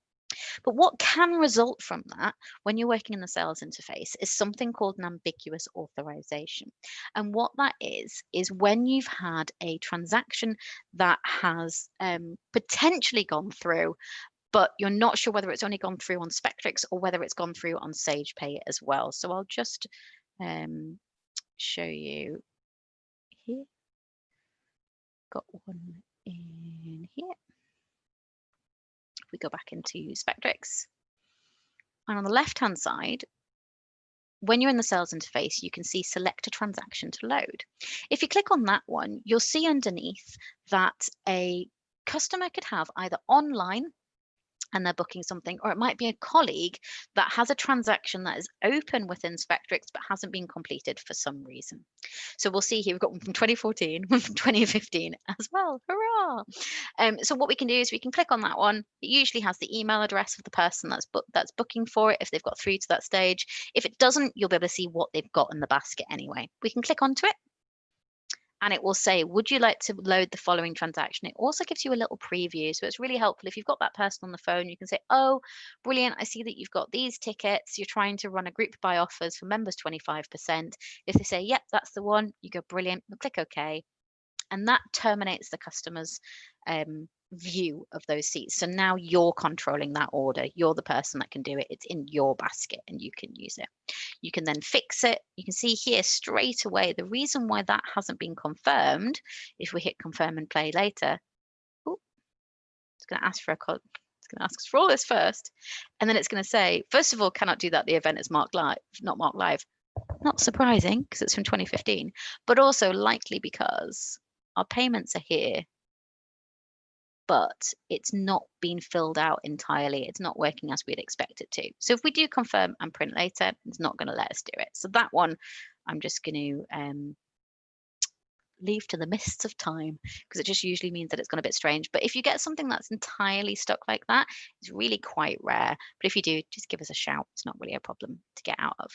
But what can result from that when you're working in the sales interface is something called an ambiguous authorization. And what that is when you've had a transaction that has potentially gone through, but you're not sure whether it's only gone through on Spektrix or whether it's gone through on SagePay as well. So I'll just show you here. Got one in here. If we go back into Spektrix, and on the left hand side, when you're in the sales interface, you can see select a transaction to load. If you click on that one, you'll see underneath that a customer could have either online and they're booking something, or it might be a colleague that has a transaction that is open within Spektrix but hasn't been completed for some reason. So we'll see here, we've got one from 2014, one from 2015 as well. Hurrah! So what we can do is we can click on that one. It usually has the email address of the person that's booking for it if they've got through to that stage. If it doesn't, you'll be able to see what they've got in the basket anyway. We can click onto it, and it will say, would you like to load the following transaction? It also gives you a little preview. So it's really helpful. If you've got that person on the phone, you can say, oh, brilliant. I see that you've got these tickets. You're trying to run a group buy offers for members 25%. If they say, yep, that's the one, you go, brilliant. We'll click OK. And that terminates the customer's view of those seats. So now you're controlling that order. You're the person that can do it. It's in your basket and you can use it. You can then fix it. You can see here straight away the reason why that hasn't been confirmed. If we hit confirm and play later, ooh, it's going to ask for a code. It's going to ask us for all this first, and then it's going to say, first of all, cannot do that. The event is marked live, not marked live. Not surprising because it's from 2015, but also likely because our payments are here, but it's not been filled out entirely. It's not working as we'd expect it to. So if we do confirm and print later, it's not going to let us do it. So that one, I'm just going to leave to the mists of time, because it just usually means that it's gone a bit strange. But if you get something that's entirely stuck like that, it's really quite rare. But if you do, just give us a shout. It's not really a problem to get out of.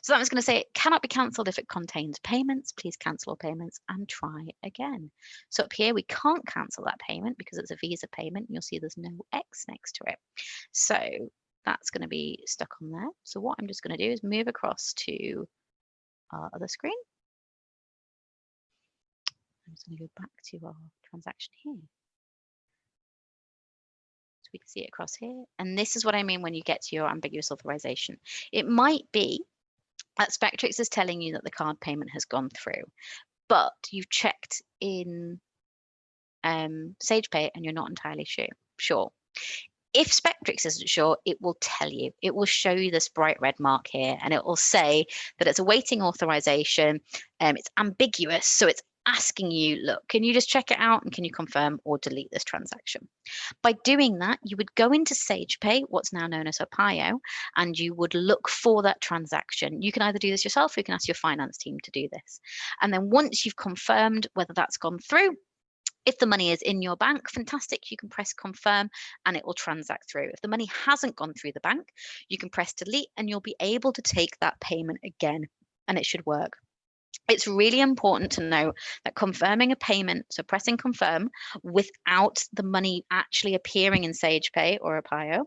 So that was going to say it cannot be cancelled if it contains payments. Please cancel all payments and try again. So up here, we can't cancel that payment because it's a Visa payment. You'll see there's no X next to it. So that's going to be stuck on there. So what I'm just going to do is move across to our other screen. I'm just going to go back to our transaction here. So we can see it across here. And this is what I mean when you get to your ambiguous authorization. It might be that Spektrix is telling you that the card payment has gone through, but you've checked in SagePay and you're not entirely sure. If Spektrix isn't sure, it will tell you. It will show you this bright red mark here, and it will say that it's awaiting authorization. It's ambiguous, so it's asking you, look, can you just check it out and can you confirm or delete this transaction? By doing that, you would go into SagePay, what's now known as Opio, and you would look for that transaction. You can either do this yourself or you can ask your finance team to do this. And then once you've confirmed whether that's gone through, if the money is in your bank, fantastic, you can press confirm and it will transact through. If the money hasn't gone through the bank, you can press delete and you'll be able to take that payment again, and it should work. It's really important to know that confirming a payment, so pressing confirm without the money actually appearing in SagePay or Opio,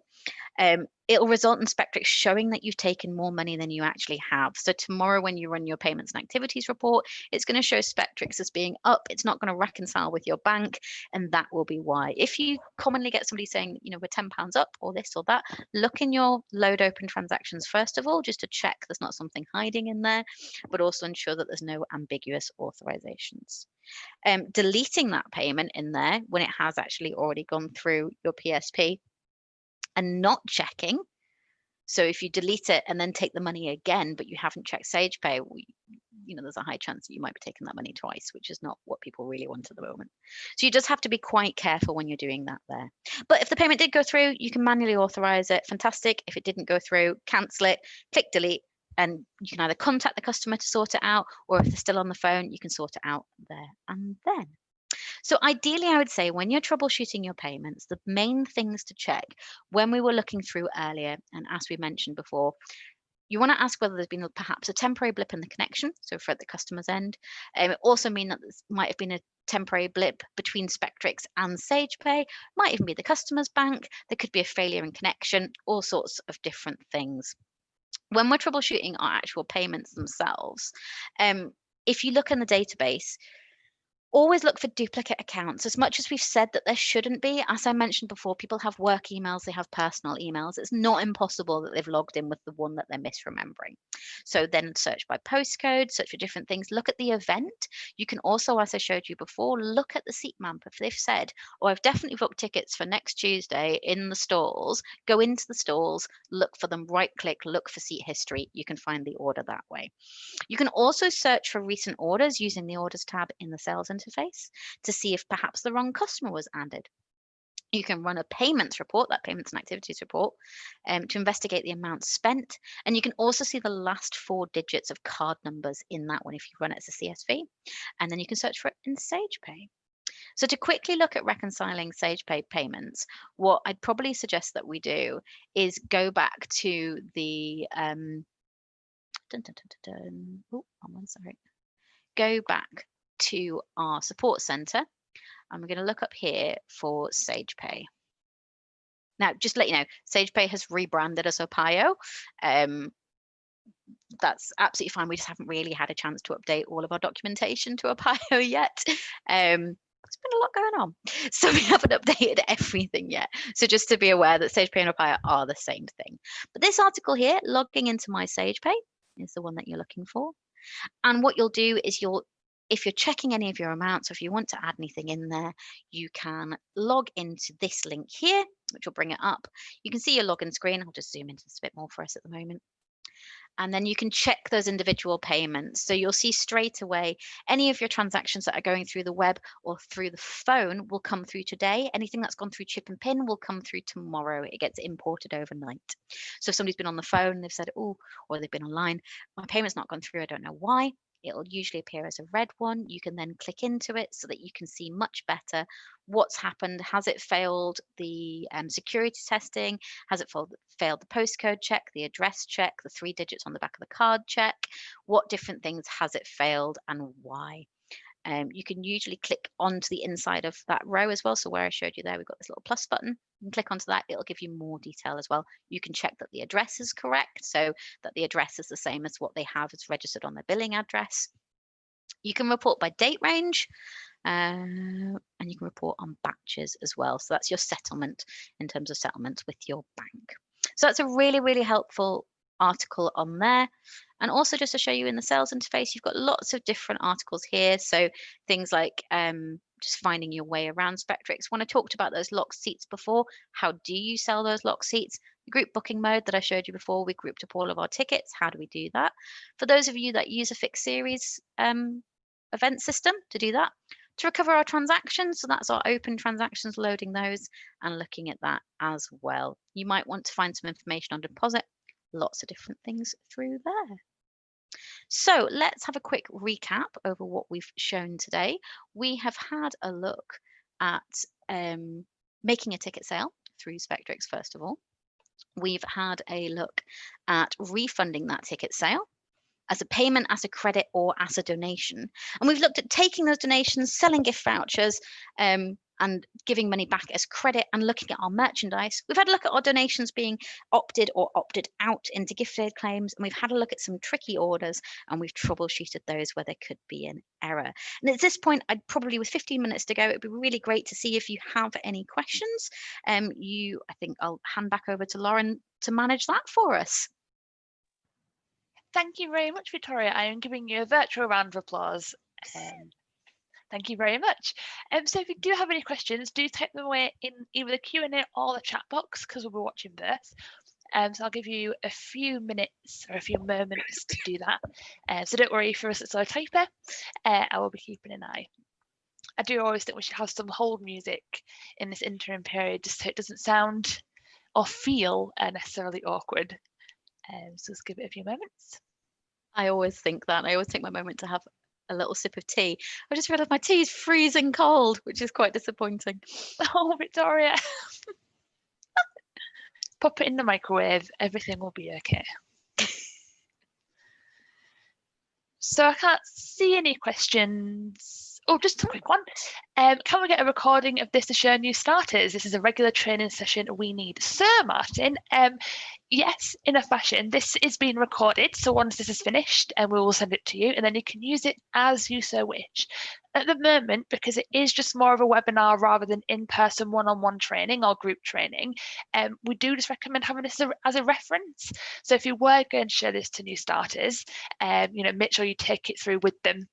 it'll result in Spektrix showing that you've taken more money than you actually have. So tomorrow when you run your payments and activities report, it's going to show Spektrix as being up. It's not going to reconcile with your bank, and that will be why. If you commonly get somebody saying, you know, we're £10 up or this or that, look in your load open transactions first of all, just to check there's not something hiding in there, but also ensure that there's no ambiguous authorizations. Deleting that payment in there when it has actually already gone through your PSP and not checking. So if you delete it and then take the money again, but you haven't checked SagePay, you know, there's a high chance that you might be taking that money twice, which is not what people really want at the moment. So you just have to be quite careful when you're doing that there. But if the payment did go through, you can manually authorize it. Fantastic. If it didn't go through, cancel it, click delete, and you can either contact the customer to sort it out, or if they're still on the phone, you can sort it out there and then. So ideally, I would say when you're troubleshooting your payments, the main things to check when we were looking through earlier, and as we mentioned before, You want to ask whether there's been perhaps a temporary blip in the connection, so for at the customer's end. It also mean that this might have been a temporary blip between Spektrix and SagePay, might even be the customer's bank. There could be a failure in connection, all sorts of different things. When we're troubleshooting our actual payments themselves, if you look in the database, always look for duplicate accounts. As much as we've said that there shouldn't be, as I mentioned before, people have work emails, they have personal emails. It's not impossible that they've logged in with the one that they're misremembering. So then search by postcode, search for different things, look at the event. You can also, as I showed you before, look at the seat map. If they've said, oh, I've definitely booked tickets for next Tuesday in the stalls, go into the stalls, look for them, right click, look for seat history. You can find the order that way. You can also search for recent orders using the orders tab in the sales interface to see if perhaps the wrong customer was added. You can run a payments report, that payments and activities report, to investigate the amount spent. And you can also see the last 4 digits of card numbers in that one if you run it as a CSV. And then you can search for it in SagePay. So to quickly look at reconciling SagePay payments, what I'd probably suggest that we do is go back to the sorry. Go back to our support center, and we're going to look up here for SagePay. Now, just to let you know, SagePay has rebranded as Opio. That's absolutely fine. We just haven't really had a chance to update all of our documentation to Opio yet. There's been a lot going on, so we haven't updated everything yet. So just to be aware that SagePay and Opio are the same thing. But this article here, logging into my SagePay, is the one that you're looking for. And what you'll do is if you're checking any of your amounts, or if you want to add anything in there, you can log into this link here, which will bring it up. You can see your login screen. I'll just zoom into this a bit more for us at the moment. And then you can check those individual payments. So you'll see straight away any of your transactions that are going through the web or through the phone will come through today. Anything that's gone through chip and pin will come through tomorrow. It gets imported overnight. So if somebody's been on the phone, they've said, oh, or they've been online, my payment's not gone through, I don't know why. It'll usually appear as a red one. You can then click into it so that you can see much better what's happened. Has it failed the security testing? Has it failed the postcode check, the address check, the 3 digits on the back of the card check? What different things has it failed and why? You can usually click onto the inside of that row as well. So where I showed you there, we've got this little plus button. You can click onto that. It'll give you more detail as well. You can check that the address is correct, so that the address is the same as what they have as registered on their billing address. You can report by date range, and you can report on batches as well. So that's your settlement in terms of settlements with your bank. So that's a really, really helpful article on there. And also just to show you in the sales interface, you've got lots of different articles here. So things like just finding your way around Spektrix. When I talked about those locked seats before, how do you sell those locked seats? The group booking mode that I showed you before, we grouped up all of our tickets. How do we do that? For those of you that use a fixed series event system to do that, to recover our transactions, so that's our open transactions, loading those and looking at that as well. You might want to find some information on deposit, lots of different things through there. So let's have a quick recap over what we've shown today. We have had a look at making a ticket sale through Spektrix, first of all. We've had a look at refunding that ticket sale as a payment, as a credit, or as a donation. And we've looked at taking those donations, selling gift vouchers, and giving money back as credit, and looking at our merchandise. We've had a look at our donations being opted or opted out into gift aid claims, and we've had a look at some tricky orders, and we've troubleshooted those where there could be an error. And at this point, I'd probably, with 15 minutes to go, it'd be really great to see if you have any questions. I think I'll hand back over to Lauren to manage that for us. Thank you very much, Victoria. I am giving you a virtual round of applause. Thank you very much. So if you do have any questions, do type them away in either the Q&A or the chat box, because we'll be watching both. So I'll give you a few minutes or a few moments to do that. So don't worry, for us, it's a typer. I will be keeping an eye. I do always think we should have some hold music in this interim period, just so it doesn't sound or feel necessarily awkward. So let's give it a few moments. I always think that. I always take my moment to have a little sip of tea. I just realised my tea is freezing cold, which is quite disappointing. Oh, Victoria. Pop it in the microwave. Everything will be okay. So I can't see any questions. Oh, just a quick one. Can we get a recording of this to show new starters? This is a regular training session we need. Sir Martin, yes, in a fashion. This is being recorded, so once this is finished, we will send it to you, and then you can use it as you so wish. At the moment, because it is just more of a webinar rather than in-person one-on-one training or group training, we do just recommend having this as a reference. So if you were going to share this to new starters, make sure you take it through with them,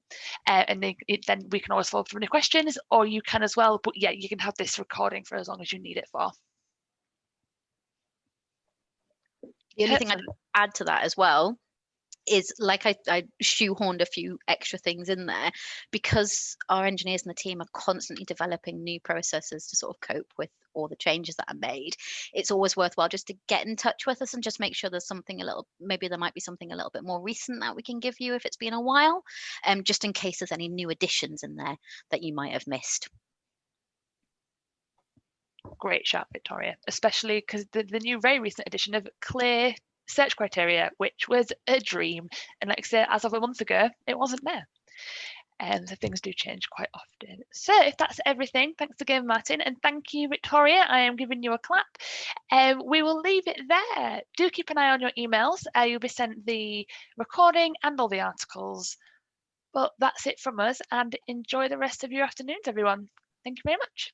and then we can always follow up with any questions, or you can as well. But yeah, you can have this recording for as long as you need it for. The only thing I'd add to that as well is, like, I shoehorned a few extra things in there because our engineers and the team are constantly developing new processes to sort of cope with all the changes that are made. It's always worthwhile just to get in touch with us and just make sure there's something maybe there might be something a little bit more recent that we can give you if it's been a while, just in case there's any new additions in there that you might have missed. Great shout, Victoria, especially because the new very recent addition of clear search criteria, which was a dream, and like I say, as of a month ago, it wasn't there. So things do change quite often. So if that's everything, thanks again, Martin, and thank you, Victoria. I am giving you a clap. We will leave it there. Do keep an eye on your emails. You'll be sent the recording and all the articles. But that's it from us, and enjoy the rest of your afternoons, everyone. Thank you very much.